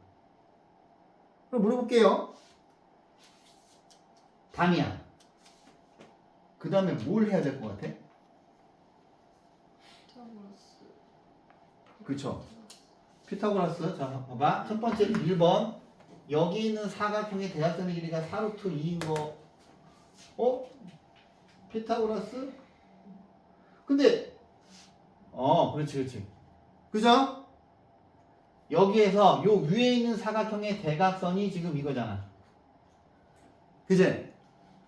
그럼 물어볼게요. 담이야. 그 다음에 뭘 해야 될 것 같아? 피타고라스. 그쵸. 피타고라스. 자, 봐봐. 첫 번째 1번. 여기 있는 사각형의 대각선의 길이가 4루트 2인 거. 피타고라스? 근데 그렇지. 그죠? 여기에서 요 위에 있는 사각형의 대각선이 지금 이거잖아. 그지?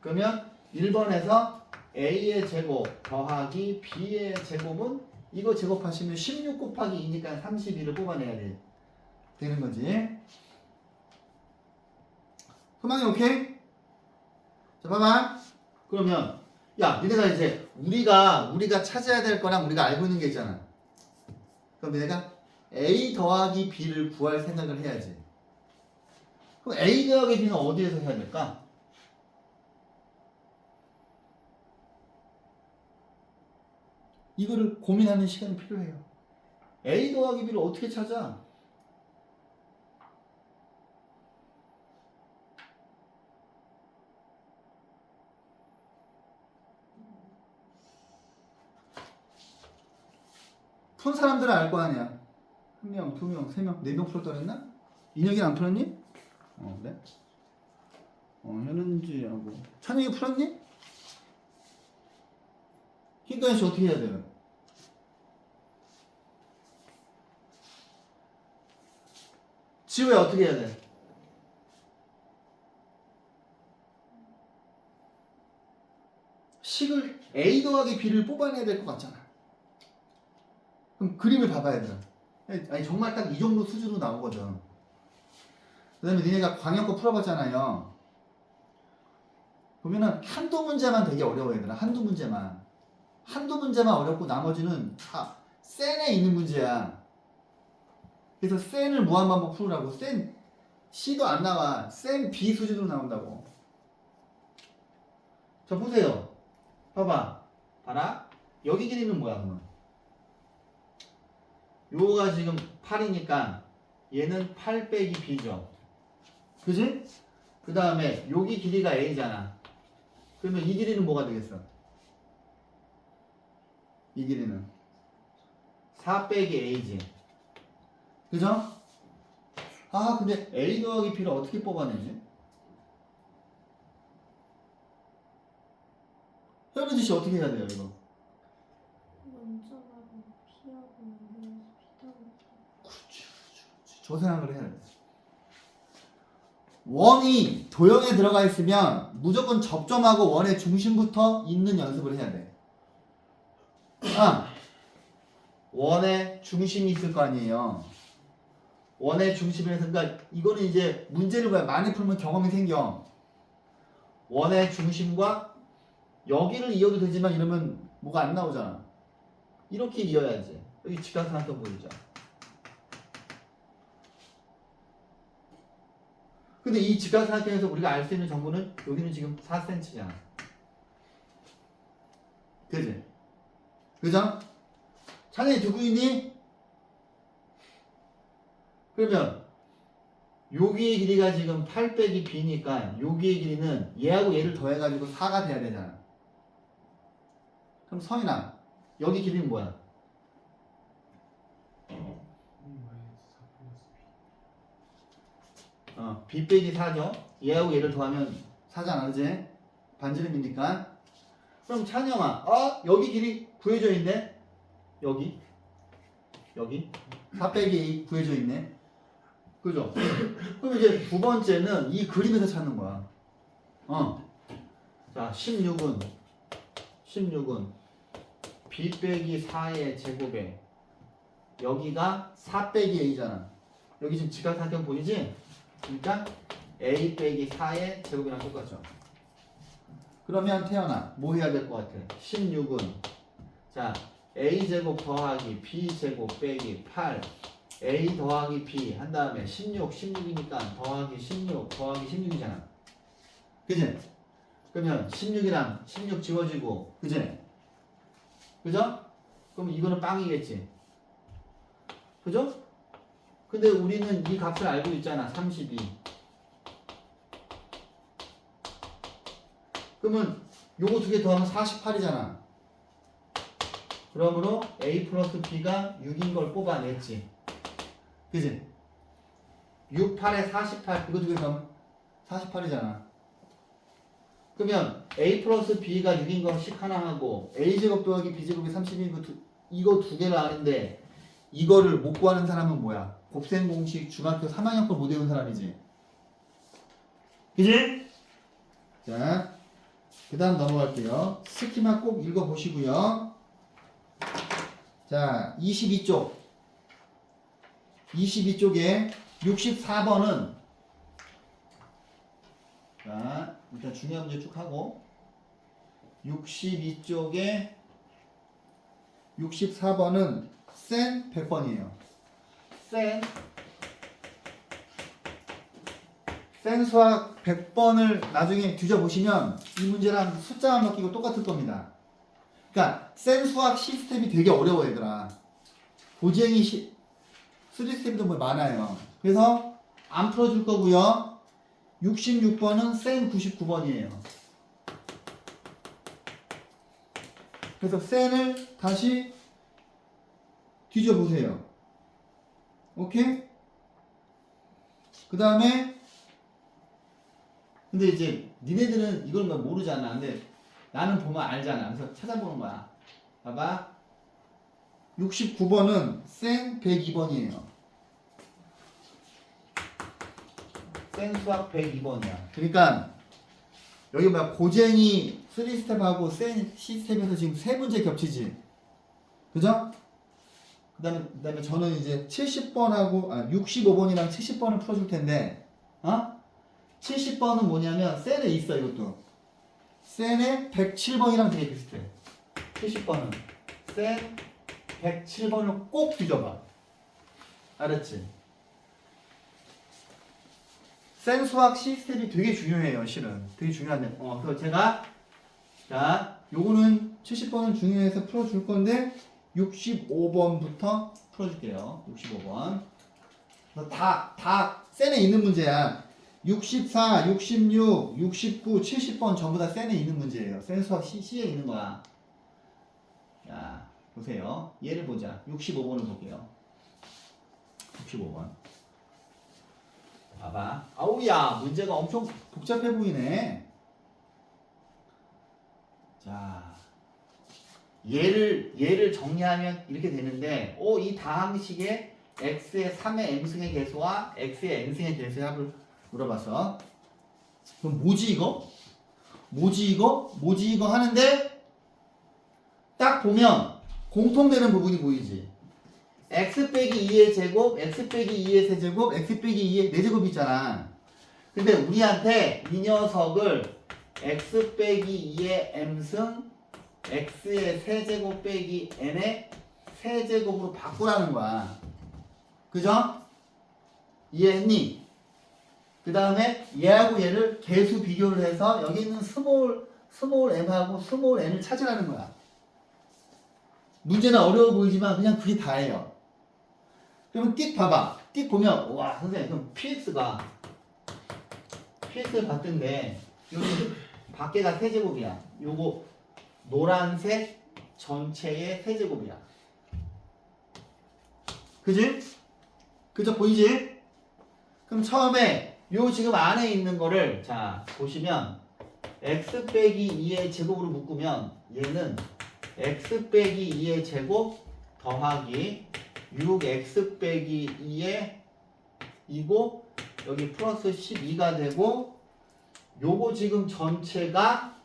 그러면 1번에서 A의 제곱 더하기 B의 제곱은 이거 제곱하시면 16 곱하기 2니까 32를 뽑아내야 되는 거지. 소망이 오케이? 자, 봐봐. 그러면 야, 니네가 이제 우리가 찾아야 될 거랑 우리가 알고 있는 게 있잖아. 그럼 내가 A 더하기 B를 구할 생각을 해야지. 그럼 A 더하기 B는 어디에서 해야 될까? 이거를 고민하는 시간이 필요해요. A 더하기 B를 어떻게 찾아? 푼 사람들은 알 거 아니야. 1명, 2명, 3명, 4명 풀었다 그랬나? 인혁이는 안 풀었니? 그래? 현은지하고 찬영이 풀었니? 김가연 씨 어떻게 해야 돼요? 지우야 어떻게 해야 돼? 식을 A 더하기 B를 뽑아내야 될 것 같잖아. 그럼 그림을 봐봐야 돼. 아니 정말 딱 이 정도 수준으로 나오거든. 그 다음에 니네가 광역거 풀어봤잖아요. 보면은 한두 문제만 되게 어려워 얘들아. 한두 문제만 어렵고 나머지는 다 센에 있는 문제야. 그래서 센을 무한반복 풀으라고. 센 C도 안 나와. 센 B 수준으로 나온다고. 자 보세요. 봐라. 여기 길이는 뭐야 그러면? 요거가 지금 8이니까 얘는 8 빼기 B죠. 그지? 그 다음에 여기 길이가 A잖아. 그러면 이 길이는 뭐가 되겠어? 이 길이는 4 빼기 A지. 그죠? 근데 A 더하기 B를 어떻게 뽑아내지? 현우지 씨 어떻게 해야 돼요 이거? 원점하고 P하고 연결해서 피타고라스. 그렇지. 저 생각을 해야 돼. 원이 도형에 들어가 있으면 무조건 접점하고 원의 중심부터 있는 연습을 해야 돼. 원의 중심이 있을 거 아니에요. 원의 중심에서 그러니까 이거는 이제 문제를 많이 풀면 경험이 생겨. 원의 중심과 여기를 이어도 되지만 이러면 뭐가 안 나오잖아. 이렇게 이어야지. 여기 직각삼각형 보이죠? 근데 이 직각삼각형에서 우리가 알 수 있는 정보는 여기는 지금 4cm잖아. 그지? 그죠? 찬이 두고 있니? 그러면 여기의 길이가 지금 8 빼기 b니까 여기의 길이는 얘하고 얘를 더해가지고 4가 돼야 되잖아. 그럼 성인아 여기 길이는 뭐야? b 빼기 4죠. 얘하고 얘를 더하면 4잖아. 그지? 반지름이니까. 그럼 찬영아 여기 길이 구해져 있네. 여기 4 빼기 A 구해져 있네. 그죠? 그럼 이제 두 번째는 이 그림에서 찾는 거야. 자, 16은 B 빼기 4의 제곱에 여기가 4 빼기 A잖아. 여기 지금 직각삼각 보이지? 그러니까 A 빼기 4의 제곱이랑 똑같죠. 그러면 태연아 뭐 해야 될 것 같아? 16은 자 A제곱 더하기 B제곱 빼기 8 A 더하기 B 한 다음에 16이니까 더하기 16 더하기 16이잖아. 그지? 그러면 16이랑 16 지워지고 그지? 그죠? 그럼 이거는 빵이겠지. 그죠? 근데 우리는 이 값을 알고 있잖아. 32. 그러면 요거 두 개 더하면 48이잖아. 그러므로 A 플러스 B가 6인 걸 뽑아냈지. 그지? 6, 8에 48 이거 두 개 더하면 48이잖아. 그러면 A 플러스 B가 6인 거씩 하나 하고 A제곱 더하기 B제곱이 32인 이거 두 개를 아는데 이거를 못 구하는 사람은 뭐야? 곱셈 공식 중학교 3학년 걸 못 외운 사람이지. 그지? 자, 그 다음 넘어갈게요. 스키마 꼭 읽어보시고요. 자, 22쪽에 64번은 자, 일단 중요한 문제 쭉 하고 62쪽에 64번은 센 100번이에요. 센 수학 100번을 나중에 뒤져보시면 이 문제랑 숫자만 바뀌고 똑같을 겁니다. 그러니까 센 수학 시스템이 되게 어려워 얘들아. 고쟁이 3스텝도 뭐 많아요. 그래서 안 풀어줄 거고요. 66번은 센 99번이에요. 그래서 센을 다시 뒤져보세요. 오케이? 그 다음에 근데 이제 니네들은 이걸 뭐 모르잖아. 근데 나는 보면 알잖아. 그래서 찾아보는 거야. 봐봐. 69번은 센 102번이에요. 센 수학 102번이야. 그러니까 여기 뭐야 고쟁이 3스텝하고 센 C스텝에서 지금 세 문제 겹치지. 그죠? 그 다음에 저는 이제 70번하고 65번이랑 70번을 풀어줄 텐데 70번은 뭐냐면 센에 있어. 이것도 센에 107번이랑 되게 비슷해. 70번은 센 107번을 꼭 뒤져봐. 알았지? 센 수학 시스템이 되게 중요해요. 실은 되게 중요한데 그래서 제가 자 요거는 70번은 중요해서 풀어줄 건데 65번부터 풀어줄게요. 65번 다 센에 있는 문제야. 64, 66, 69, 70번 전부 다 센에 있는 문제예요. 센 수학 C에 있는 거야. 자 보세요. 얘를 보자. 65번을 볼게요. 65번 봐봐. 아우야 문제가 엄청 복잡해 보이네. 자 얘를 정리하면 이렇게 되는데 이 다항식에 x의 3의 m승의 계수와 x의 n승의 계수의 합을 물어봤어. 그럼 뭐지 이거? 뭐지 이거 하는데 딱 보면 공통되는 부분이 보이지. x 빼기 2의 제곱, x 빼기 2의 세제곱, x 빼기 2의 4제곱 있잖아. 근데 우리한테 이 녀석을 x 빼기 2의 m승, x의 세제곱 빼기 n의 세제곱으로 바꾸라는 거야. 그죠? 이해했니? 그 다음에 얘하고 얘를 계수 비교를 해서 여기 있는 스몰 m하고 스몰 n을 찾으라는 거야. 문제는 어려워 보이지만 그냥 그게 다예요. 그러면 띡 봐봐. 띡 보면 와 선생님 그럼 PX를 봤던데 여기 밖에가 세제곱이야. 요거 노란색 전체의 세제곱이야. 그지? 그죠? 보이지? 그럼 처음에 요 지금 안에 있는 거를 자 보시면 x 빼기 2의 제곱으로 묶으면 얘는 x 빼기 2의 제곱 더하기 6x 빼기 2에 이고 여기 플러스 12가 되고 요거 지금 전체가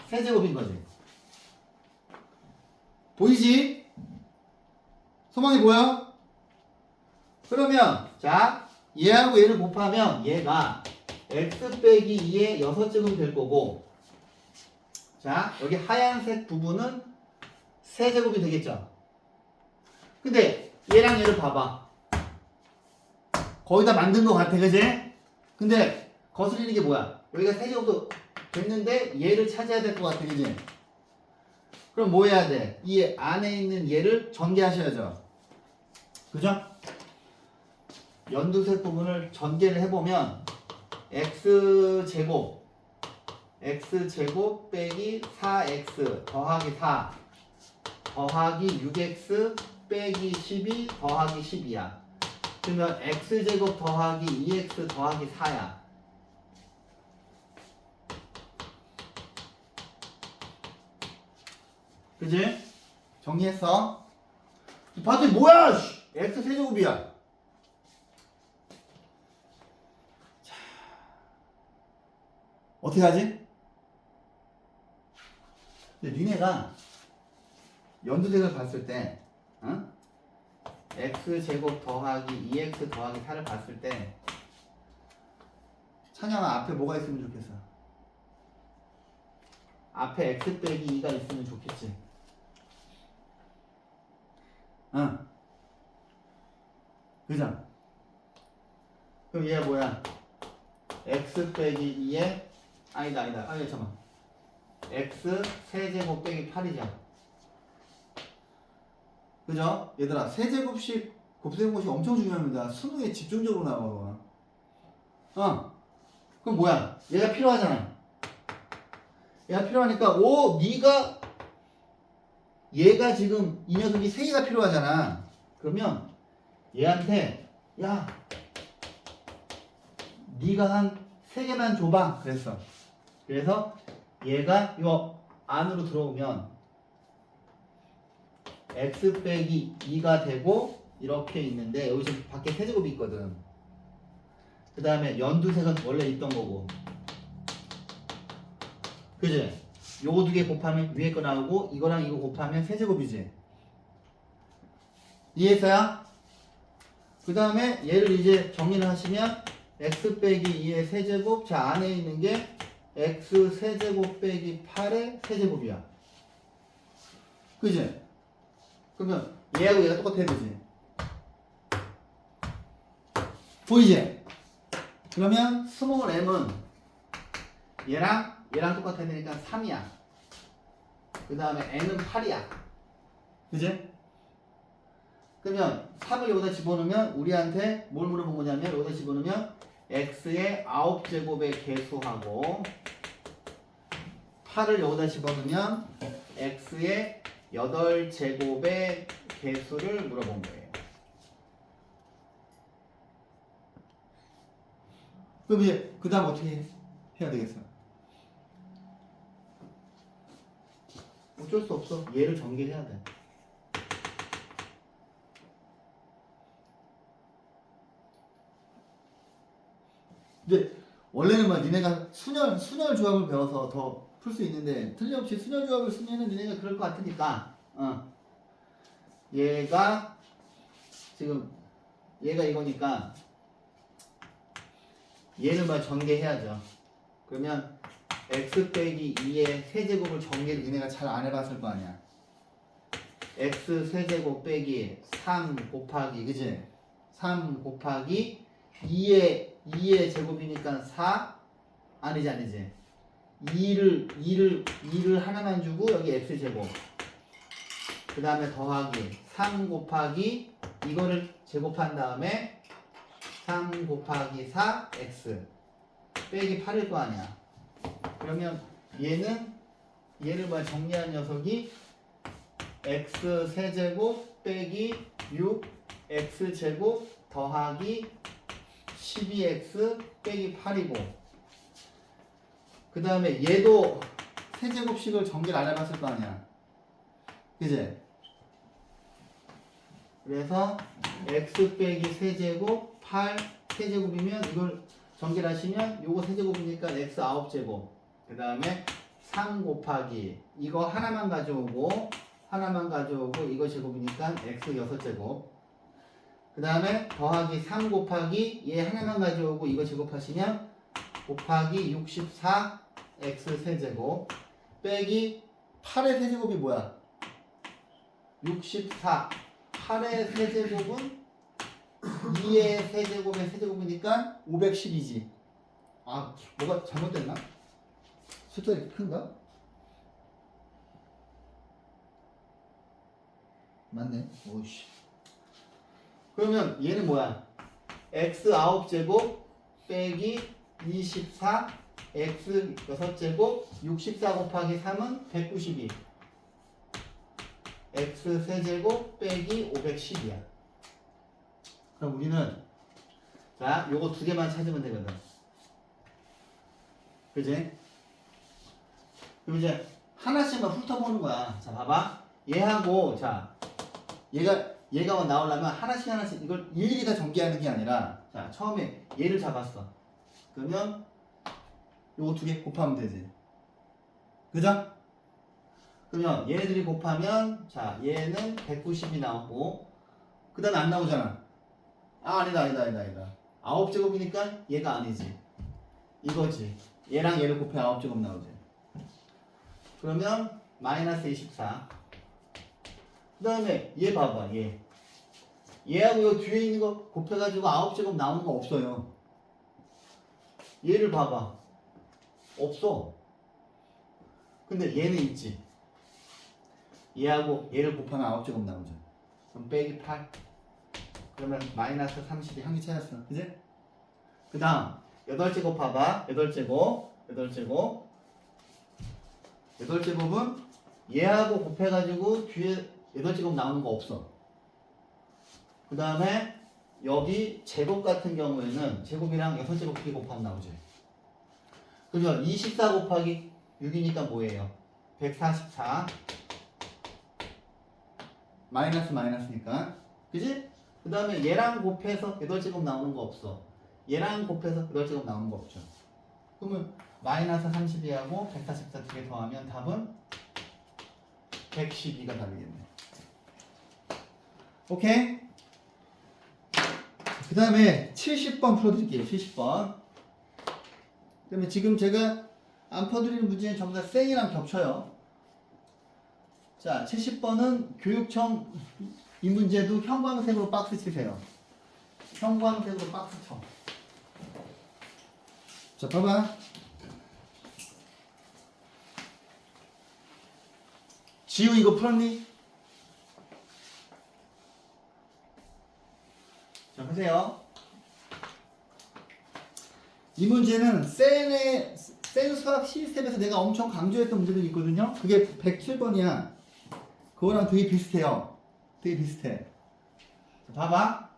세제곱인 거지. 보이지? 소망이 보여? 그러면 자 얘하고 얘를 곱하면 얘가 x 빼기 2의 6제곱이 될 거고 자 여기 하얀색 부분은 세제곱이 되겠죠. 근데 얘랑 얘를 봐봐. 거의 다 만든 것 같아, 그지? 근데 거슬리는 게 뭐야? 여기가 세제곱도 됐는데 얘를 찾아야 될 것 같아, 그지? 그럼 뭐 해야 돼? 이 안에 있는 얘를 전개하셔야죠. 그죠? 연두색 부분을 전개를 해보면 x제곱 빼기 4x 더하기 4 더하기 6x 빼기 12 더하기 12야. 그러면 x제곱 더하기 2x 더하기 4야. 그지? 정리했어? 봤더니 뭐야! x 세제곱이야. 자, 어떻게 하지? 근데 니네가 연두색을 봤을 때 어? x제곱 더하기 2x 더하기 4를 봤을 때 찬영아 앞에 뭐가 있으면 좋겠어? 앞에 x 빼기 2가 있으면 좋겠지. 응. 그죠? 그럼 얘가 뭐야? x 빼기 2에 아니다 잠깐만 x 세제곱 빼기 8이죠. 그죠? 얘들아 세제곱식 곱셈 공식 엄청 중요합니다. 수능에 집중적으로 나와. 그럼 뭐야? 얘가 필요하잖아. 얘가 필요하니까 얘가 지금 이 녀석이 3개가 필요하잖아. 그러면 얘한테 야 네가 한 3개만 줘봐 그랬어. 그래서 얘가 이거 안으로 들어오면 x 빼기 2가 되고 이렇게 있는데 여기 지금 밖에 세제곱이 있거든. 그 다음에 연두색은 원래 있던 거고 그지? 요거 2개 곱하면 위에 거 나오고 이거랑 이거 곱하면 세제곱이지. 이해했어요? 그 다음에 얘를 이제 정리를 하시면 x 빼기 2의 세제곱 자 안에 있는 게 x 세제곱 빼기 8의 세제곱이야. 그지? 그러면 얘하고 얘가 똑같아야 되지. 보이지? 그러면 스몰 m은 얘랑 똑같아야 되니까 3이야. 그 다음에 n은 8이야. 그지? 그러면 3을 여기다 집어넣으면 우리한테 뭘 물어본 거냐면 여기다 집어넣으면 x의 9제곱의 개수하고 8을 여기다 집어넣으면 x의 8제곱의 개수를 물어본 거예요. 그럼 이제 그 다음 어떻게 해야 되겠어? 어쩔 수 없어. 얘를 전개해야 돼. 근데 원래는 막 니네가 순열 조합을 배워서 더 풀 수 있는데 틀림없이 순열 조합을 쓰면은 니네가 그럴 것 같으니까 얘가 지금 얘가 이거니까 얘를 막 전개해야죠. 그러면 x 빼기 2의 세제곱을 전개를 니네가 잘 안 해봤을 거 아니야. x 세제곱 빼기 3 곱하기 그지? 3 곱하기 2의 제곱이니까 4 아니지 2를 하나만 주고 여기 x제곱 그 다음에 더하기 3 곱하기 이거를 제곱한 다음에 3 곱하기 4x 빼기 8일 거 아니야. 그러면 얘를 뭐 정리한 녀석이 x 세제곱 빼기 6x제곱 더하기 12x 빼기 8이고 그 다음에 얘도 세제곱식을 전개를 안 해봤을 거 아니야. 그지? 그래서 x 빼기 세제곱 8 세제곱이면 이걸 전개하시면 요거 세제곱이니까 x 9제곱 그 다음에 3 곱하기 이거 하나만 가져오고 이거 제곱이니까 x 6제곱 그 다음에 더하기 3 곱하기 얘 하나만 가져오고 이거 제곱하시면 곱하기 64 x 세제곱 빼기 8의 세제곱이 뭐야? 64 8의 세제곱은 2의 세제곱의 세제곱이니까 510이지. 아, 뭐가 잘못됐나? 숫자 이렇게 큰가? 맞네. 오이씨. 그러면 얘는 뭐야? x 9제곱 빼기 24 x 6제곱 64 곱하기 3은 192 x 세제곱 빼기 510이야. 그럼 우리는 자 요거 두 개만 찾으면 되거든. 그지? 그럼 이제 하나씩만 훑어보는 거야. 자 봐봐. 얘하고 자 얘가 나오려면 하나씩 이걸 일일이 다 전개하는 게 아니라 자 처음에 얘를 잡았어. 그러면 요거 두 개 곱하면 되지. 그죠? 그러면 얘네들이 곱하면 자 얘는 190이 나오고 그 다음에 안 나오잖아. 아 아니다 9제곱이니까 얘가 아니지. 이거지. 얘랑 얘를 곱해 9제곱 나오지. 그러면 마이너스 24. 그 다음에 얘 봐봐 얘하고 요 뒤에 있는 거 곱해가지고 9제곱 나오는 거 없어요. 얘를 봐봐 없어. 근데 얘는 있지. 얘하고 얘를 곱하면 9제곱 나오죠. 그럼 빼기 8 그러면 마이너스 30이 한 개 찾았어. 그지? 그 다음 8제곱 봐봐. 8제곱은 얘하고 곱해가지고 뒤에 8제곱 나오는 거 없어. 그 다음에 여기 제곱 같은 경우에는 제곱이랑 6제곱 크기 곱하면 나오지. 그죠? 24 곱하기 6이니까 뭐예요? 144 마이너스니까 그지? 그 다음에 얘랑 곱해서 8제곱 나오는 거 없어. 얘랑 곱해서 8제곱 나오는 거 없죠. 그러면 마이너스 32하고 144 두 개 더하면 답은 112가 답이겠네. 오케이? 그 다음에 70번 풀어드릴게요. 70번. 그 다음에 지금 제가 안 풀어드리는 문제는 전부 다 쌩이랑 겹쳐요. 자, 70번은 교육청 이 문제도 형광색으로 박스 치세요. 형광색으로 박스 쳐. 자, 봐봐. 지우 이거 풀었니? 자, 보세요. 이 문제는 센 수학 시스템에서 내가 엄청 강조했던 문제들이 있거든요. 그게 107번이야. 그거랑 되게 비슷해요. 되게 비슷해. 자, 봐봐.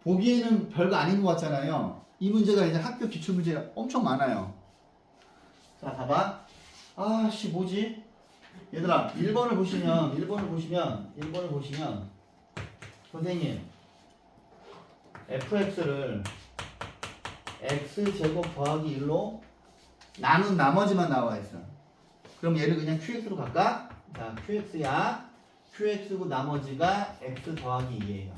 보기에는 별거 아닌 것 같잖아요. 이 문제가 이제 학교 기출문제 엄청 많아요. 자, 봐봐. 아씨, 뭐지? 얘들아, 1번을 보시면, 선생님, fx를 x제곱 더하기 1로 나눈 나머지만 나와 있어. 그럼 얘를 그냥 qx로 갈까? 자, qx야. qx고 나머지가 x 더하기 2예요.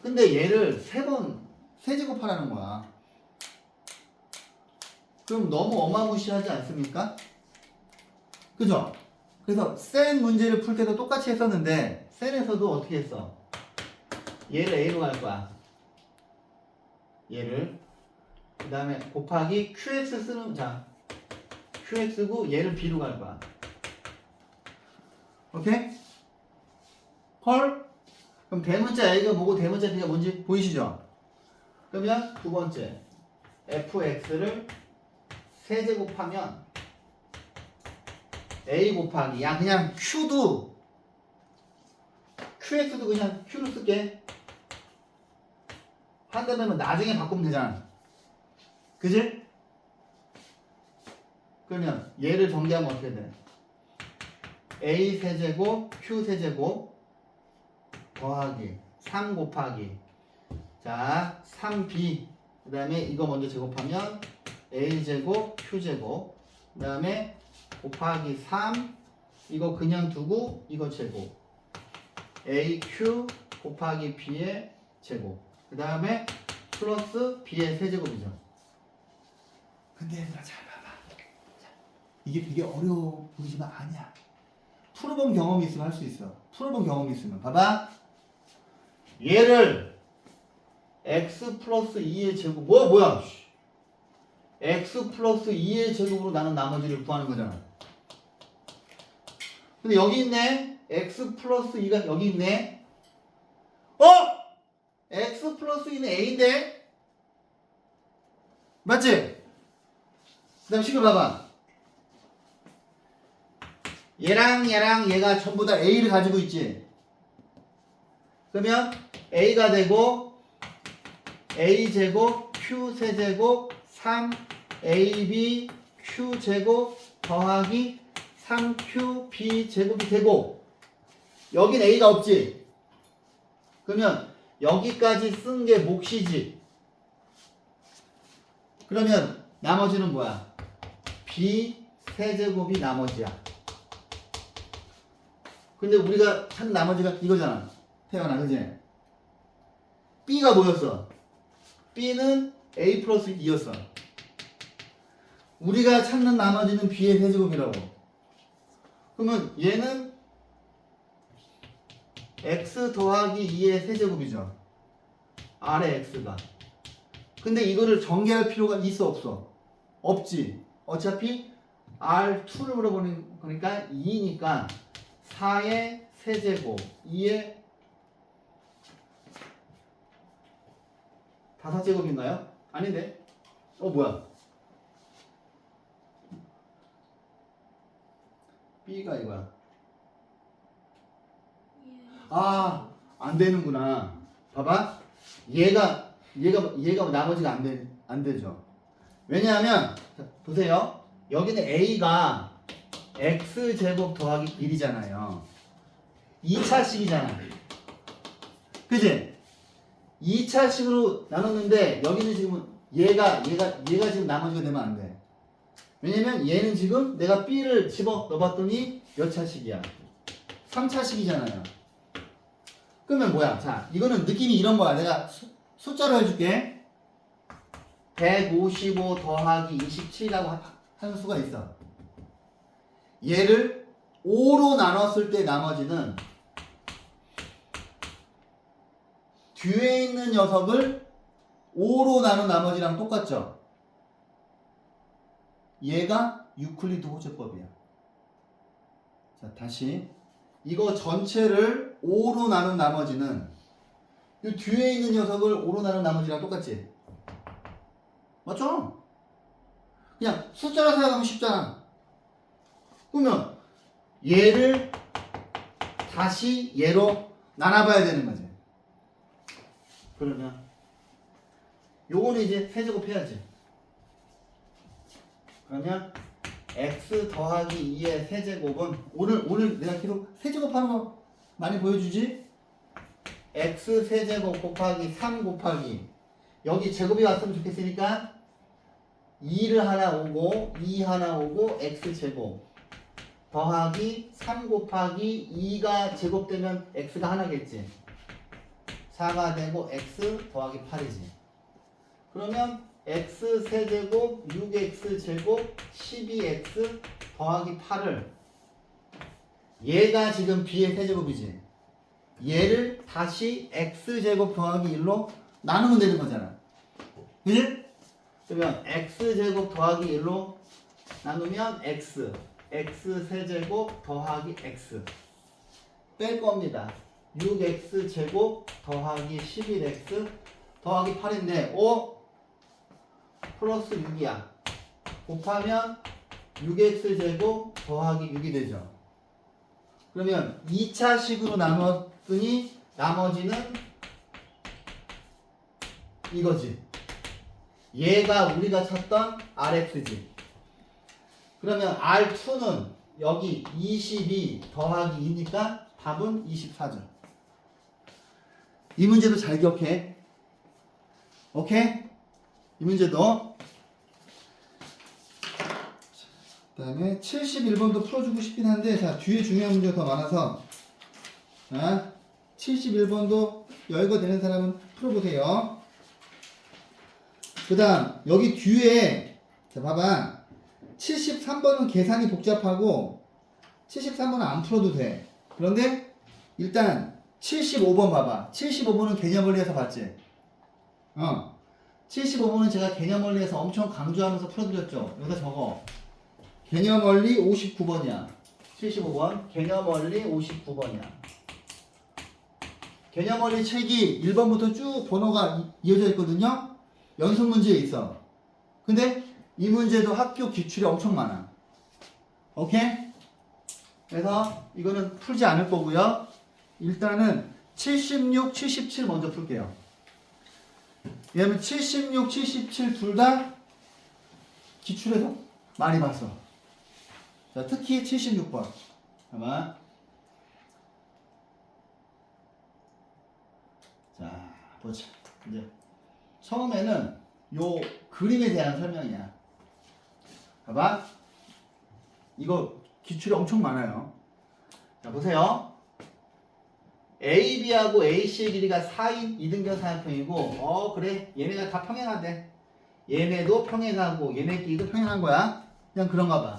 근데 얘를 3번 세제곱하라는 거야. 그럼 너무 어마무시하지 않습니까? 그죠? 그래서 센 문제를 풀 때도 똑같이 했었는데 센에서도 어떻게 했어? 얘를 a로 갈 거야. 얘를 그 다음에 곱하기 qx 쓰는 자 qx고 얘를 b로 갈 거야. 오케이? 헐? 그럼 대문자 a가 뭐고 대문자 b가 뭔지 보이시죠? 그러면 두 번째 fx를 세제곱하면 a 곱하기 야 그냥 qx도 그냥 q로 쓸게. 한다면 나중에 바꾸면 되잖아. 그지? 그러면 얘를 정리하면 어떻게 돼? a 세제곱 q 세제곱 더하기 3 곱하기 자 3b 그 다음에 이거 먼저 제곱하면 a제곱 q제곱 그 다음에 곱하기 3 이거 그냥 두고 이거 제곱 aq 곱하기 b의 제곱 그 다음에 플러스 b의 세제곱이죠. 근데 얘들아 잘 봐봐. 이게 되게 어려워 보이지만 아니야. 풀어본 경험이 있으면 할 수 있어. 풀어본 경험이 있으면 봐봐. 얘를 x 플러스 2의 제곱 뭐야 x 플러스 2의 제곱으로 나눈 나머지를 구하는 거잖아. 근데 여기 있네. x 플러스 2가 여기 있네. x 플러스 2는 a인데? 맞지? 그 다음 식을 봐봐. 얘랑 얘가 전부 다 a를 가지고 있지. 그러면 a가 되고 a제곱 q세제곱 3ab q제곱 더하기 3qb 제곱이 되고 여긴 a가 없지. 그러면 여기까지 쓴 게 몫이지. 그러면 나머지는 뭐야? b 세제곱이 나머지야. 근데 우리가 찾는 나머지가 이거잖아. 태연아, 그지? b가 뭐였어? b는 a 플러스 2였어. 우리가 찾는 나머지는 b의 세제곱이라고. 그러면 얘는 x 더하기 2의 세제곱이죠. r의 x가. 근데 이거를 전개할 필요가 있어 없어? 없지. 어차피 r2를 물어보는 거니까 2니까 4의 세제곱 2의 5제곱인가요? 아닌데? 뭐야? b가 이거야. 안 되는구나. 봐봐. 얘가 나머지가 안 되죠. 왜냐하면 자, 보세요. 여기는 a가 x제곱 더하기 1이잖아요. 2차식이잖아. 그지? 2차식으로 나눴는데 여기는 지금 얘가 지금 나머지가 되면 안 돼. 왜냐면 얘는 지금 내가 b를 집어 넣어봤더니 몇 차식이야? 3차식이잖아요. 그러면 뭐야? 자, 이거는 느낌이 이런 거야. 내가 숫자로 해줄게. 155 더하기 27이라고 하는 수가 있어. 얘를 5로 나눴을 때 나머지는 뒤에 있는 녀석을 5로 나눈 나머지랑 똑같죠? 얘가 유클리드 호재법이야. 자, 다시. 이거 전체를 5로 나눈 나머지는 이 뒤에 있는 녀석을 5로 나눈 나머지랑 똑같지? 맞죠? 그냥 숫자로 생각하면 쉽잖아. 그러면 얘를 다시 얘로 나눠봐야 되는 거지. 그러면 요거는 이제 세제곱 해야지. 그러면 x 더하기 2의 세제곱은 오늘 내가 계속 세제곱하는 거 많이 보여주지? x 세제곱 곱하기 3 곱하기 여기 제곱이 왔으면 좋겠으니까 2를 하나 오고 2 하나 오고 x제곱 더하기 3 곱하기 2가 제곱되면 x가 하나겠지. 4가 되고 x 더하기 8이지. 그러면 x 세제곱 6x 제곱 12x 더하기 8을 얘가 지금 b의 세제곱이지. 얘를 다시 x제곱 더하기 1로 나누면 되는 거잖아. 그지? 그러면 x제곱 더하기 1로 나누면 x 세제곱 더하기 x 뺄 겁니다. 6x제곱 더하기 11x 더하기 8인데 5 플러스 6이야. 곱하면 6x제곱 더하기 6이 되죠. 그러면 2차식으로 나눴더니 나머지는 이거지. 얘가 우리가 찾던 rx지. 그러면 r2는 여기 22 더하기 2니까 답은 24죠. 이 문제도 잘 기억해. 오케이? 이 문제도. 그 다음에 71번도 풀어주고 싶긴 한데, 자, 뒤에 중요한 문제가 더 많아서, 자, 71번도 여유가 되는 사람은 풀어보세요. 그 다음, 여기 뒤에, 자, 봐봐. 73번은 계산이 복잡하고, 73번은 안 풀어도 돼. 그런데, 일단, 75번 봐봐. 75번은 개념 원리에서 봤지? 75번은 제가 개념 원리에서 엄청 강조하면서 풀어드렸죠? 여기다 적어. 개념 원리 59번이야. 75번. 개념 원리 59번이야. 개념 원리 책이 1번부터 쭉 번호가 이어져 있거든요? 연속 문제에 있어. 근데 이 문제도 학교 기출이 엄청 많아. 오케이? 그래서 이거는 풀지 않을 거고요. 일단은 76, 77 먼저 풀게요. 왜냐면 76, 77 둘 다 기출에서 많이 봤어. 자, 특히 76번. 잠깐만. 자, 보자. 이제 처음에는 요 그림에 대한 설명이야. 봐봐. 이거 기출이 엄청 많아요. 자, 보세요. AB하고 AC의 길이가 4인 이등변 삼각형이고, 그래. 얘네가 다 평행하대. 얘네도 평행하고, 얘네끼리도 평행한 거야. 그냥 그런가 봐.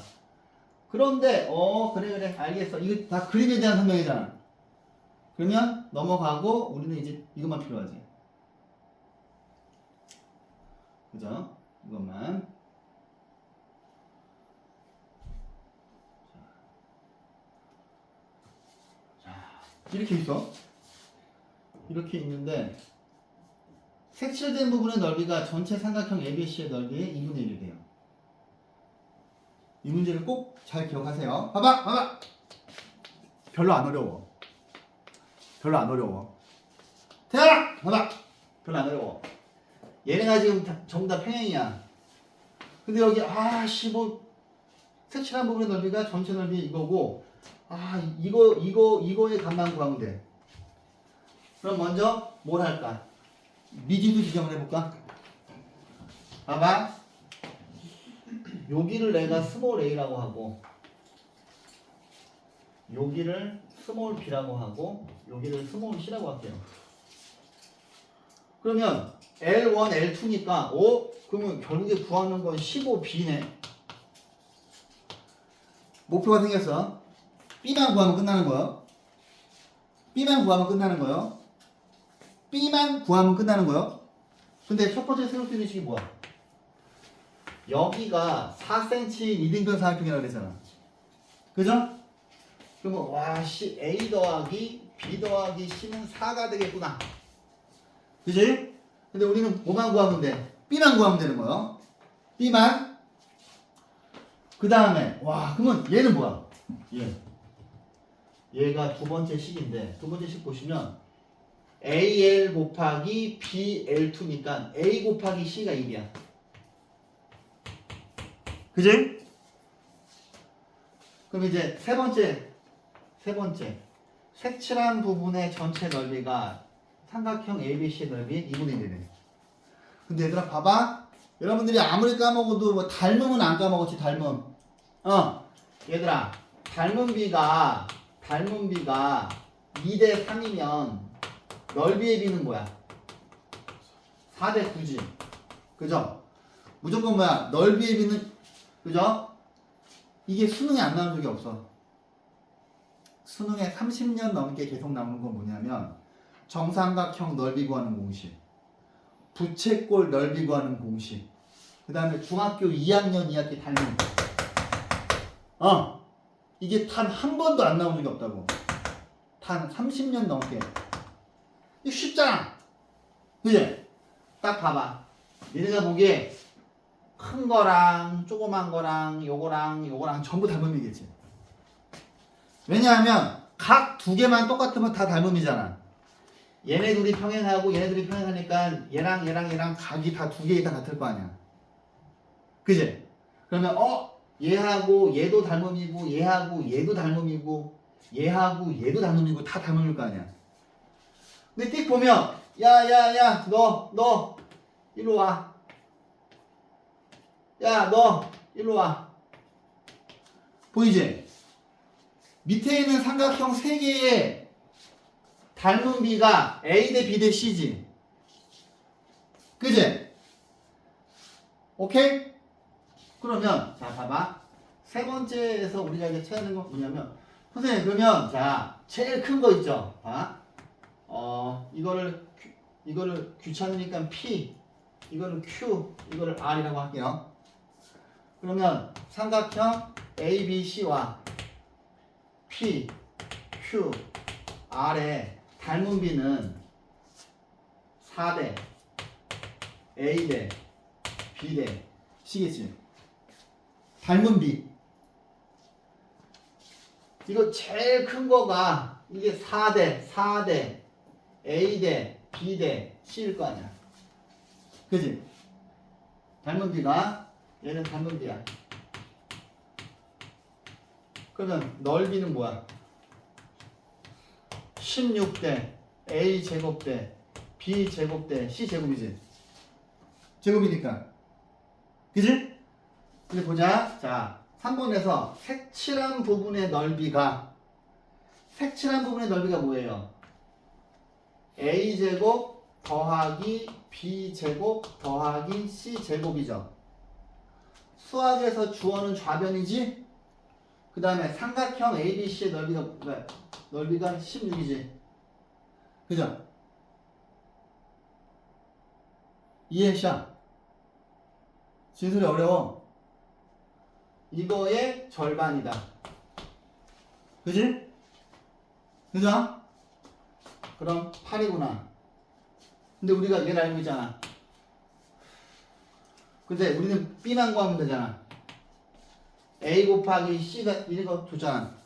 그런데, 그래. 알겠어. 이거 다 그림에 대한 설명이잖아. 그러면 넘어가고, 우리는 이제 이것만 필요하지. 그죠? 이것만. 이렇게 있어. 이렇게 있는데 색칠된 부분의 넓이가 전체 삼각형 ABC의 넓이의 2분의 1이 돼요. 이 문제를 꼭 잘 기억하세요. 봐봐. 별로 안 어려워. 태연아! 봐봐. 별로 안 어려워. 얘네가 지금 전부 다 평행이야. 근데 여기 색칠한 부분의 넓이가 전체 넓이 이거고, 이거의 값만 구하면 돼. 그럼 먼저 뭘 할까? 미지도 지정을 해볼까? 봐봐. 여기를 내가 스몰 a라고 하고, 여기를 스몰 b라고 하고, 여기를 스몰 c라고 할게요. 그러면 L1, L2니까, 그러면 결국에 구하는 건 15b네. 목표가 생겼어. B만 구하면 끝나는 거예요. B만 구하면 끝나는 거예요. 근데 첫 번째 세울 수 있는 식이 뭐야? 여기가 4cm 이등변 삼각형이라고 그랬잖아. 그죠? 그러면 A 더하기 B 더하기 C는 4가 되겠구나. 그지? 근데 우리는 뭐만 구하면 돼? B만 구하면 되는 거예요. B만. 그 다음에 그러면 얘는 뭐야? 얘가 두 번째 식인데, 두 번째 식 보시면 AL 곱하기 BL2니까 A 곱하기 C가 1이야. 그지? 그럼 이제 세 번째 색칠한 부분의 전체 넓이가 삼각형 ABC의 넓이의 2분의 1이네. 근데 얘들아 봐봐. 여러분들이 아무리 까먹어도 뭐 닮으면 안 까먹었지. 닮음. 얘들아 닮은 비가 2대 3이면 넓이의 비는 뭐야? 4대 9지. 그죠? 무조건 뭐야? 넓이의 비는, 그죠? 이게 수능에 안 나온 적이 없어. 수능에 30년 넘게 계속 나오는 건 뭐냐면 정삼각형 넓이 구하는 공식, 부채꼴 넓이 구하는 공식, 그 다음에 중학교 2학년 2학기 닮은 이게 단 한 번도 안 나온 적이 없다고. 단 30년 넘게. 이거 쉽잖아. 그지? 딱 봐봐. 니네가 보기에 큰 거랑 조그만 거랑 요거랑 전부 닮음이겠지. 왜냐하면 각 두 개만 똑같으면 다 닮음이잖아. 얘네 둘이 평행하고 얘네 둘이 평행하니까 얘랑 각이 다 두 개 다 같을 거 아니야. 그지? 그러면 얘하고 얘도 닮음이고 얘하고 얘도 닮음이고 얘하고 얘도 닮음이고 다 닮음일 거 아니야. 근데 띡 보면 야야야 너 이리로 와. 야 너 이리로 와. 보이지? 밑에 있는 삼각형 3개의 닮은 B가 A 대 B 대 C지. 그지? 오케이? 그러면 자 봐봐. 세 번째에서 우리가 이제 찾는 건 뭐냐면 선생님 그러면 자 제일 큰 거 있죠? 봐. 이거를 귀찮으니까 P, 이거는 Q, 이거를 R이라고 할게요. 그러면 삼각형 ABC와 P, Q, R의 닮은 B는 4대 A 대 B 대 C겠지. 닮은 B. 이거 제일 큰 거가 이게 4대 A 대 B 대 C일 거 아니야. 그지? 닮은 B가 얘는 닮은 B야. 그러면 넓이는 뭐야? 16대 A 제곱 대 B 제곱 대 C 제곱이지. 제곱이니까. 그지? 근데 보자. 자, 3번에서 색칠한 부분의 넓이가 뭐예요? A 제곱 더하기 B 제곱 더하기 C 제곱이죠. 수학에서 주어는 좌변이지? 그 다음에 삼각형 ABC의 넓이가 16이지. 그죠? 이해했어? 진술이 어려워. 이거의 절반이다. 그지? 그죠? 그럼 8이구나. 근데 우리가 얘를 알고 있잖아. 근데 우리는 B만 구하면 되잖아. A 곱하기 C가 이거 줬잖아.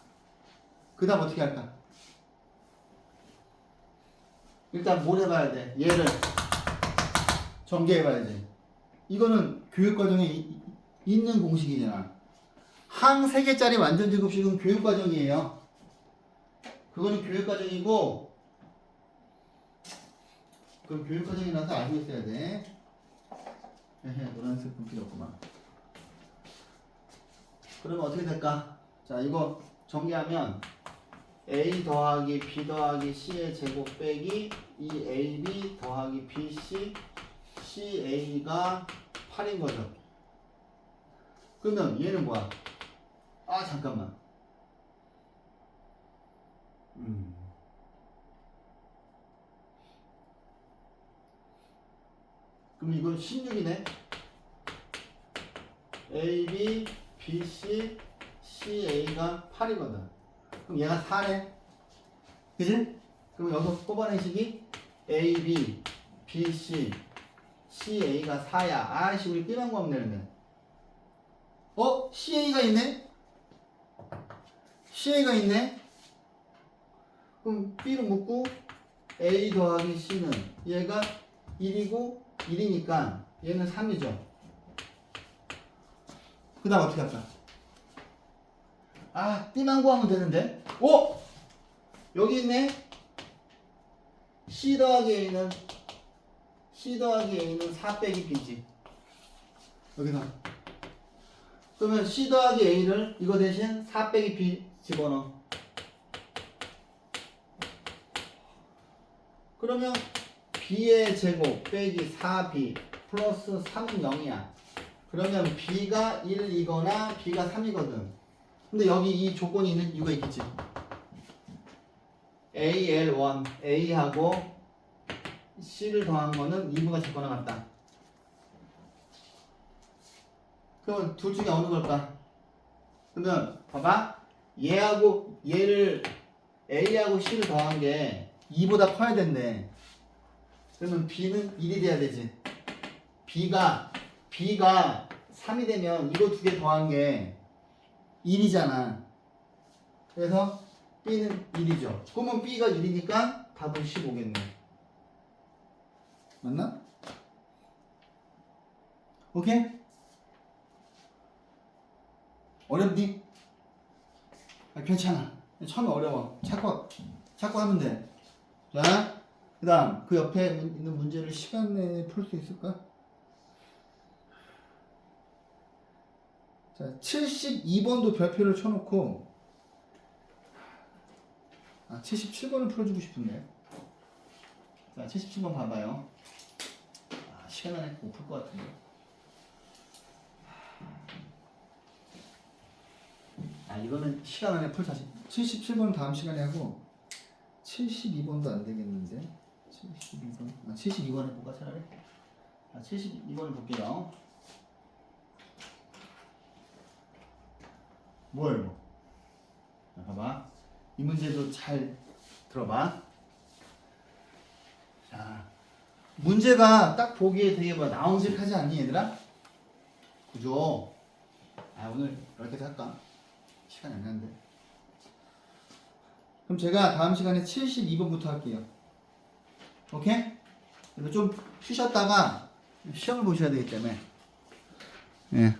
그 다음 어떻게 할까? 일단 뭘 해봐야 돼? 얘를 전개해봐야지. 이거는 교육과정에 있는 공식이잖아. 항 3개짜리 완전제곱식은 교육과정이에요. 그거는 교육과정이고, 그럼 교육과정이라서 알고 있어야 돼. 노란색 분 필요 없구만. 그러면 어떻게 될까? 자, 이거 정리하면 A 더하기 B 더하기 C의 제곱 빼기 2AB 더하기 BC CA가 8인 거죠. 그러면 얘는 뭐야? 아, 잠깐만. 그럼 이건 16이네. AB, BC, CA가 8이거든. 그럼 얘가 4네. 그지? 그럼 여기서 뽑아낸 식이 AB, BC, CA가 4야. 아이씨, 우리 B만 구하면 되는데. CA가 있네? CA가 있네? 그럼 B를 묶고 A 더하기 C는 얘가 1이고 1이니까 얘는 3이죠. 그 다음 어떻게 할까? 아, B만 구하면 되는데? 여기 있네? C 더하기 A는 4 빼기 B지. 여기서. 그러면 C 더하기 A를 이거 대신 4 빼기 B 집어넣어. 그러면 B의 제곱 빼기 4B 플러스 3은 0이야. 그러면 B가 1이거나 B가 3이거든. 근데 여기 이 조건이 있는 이유가 있겠지. AL1, A하고 C를 더한 거는 2분과 적거나 같다. 그러면 둘 중에 어느 걸까? 그러면 봐봐. 얘를 A하고 C를 더한 게 2보다 커야 된대. 그러면 B는 1이 돼야 되지. B가 3이 되면 이거 두 개 더한 게 1이잖아. 그래서 B는 1이죠. 그러면 B가 1이니까 답은 15겠네. 맞나? 오케이? 어렵니? 괜찮아. 처음에 어려워. 찾고 하면 돼. 자, 그 다음 그 옆에 있는 문제를 시간 내에 풀 수 있을까? 자, 72번도 별표를 쳐놓고 77번을 풀어주고 싶은데. 자, 77번 봐봐요. 시간 안에 못 풀 것 같은데. 이거는 시간 안에 풀 자신. 77번은 다음 시간에 하고 72번도 안 되겠는데. 72번. 72번 해볼까 차라리? 72번을 볼게요. 뭐야 이거? 자, 봐봐. 이 문제도 잘 들어봐. 자, 문제가 딱 보기에 되게 뭐 나온직하지 않니 얘들아? 그죠? 오늘 여기까지 할까? 시간이 안 나는데. 그럼 제가 다음 시간에 72번부터 할게요. 오케이? 그리고 좀 쉬셨다가 시험을 보셔야 되기 때문에. 예.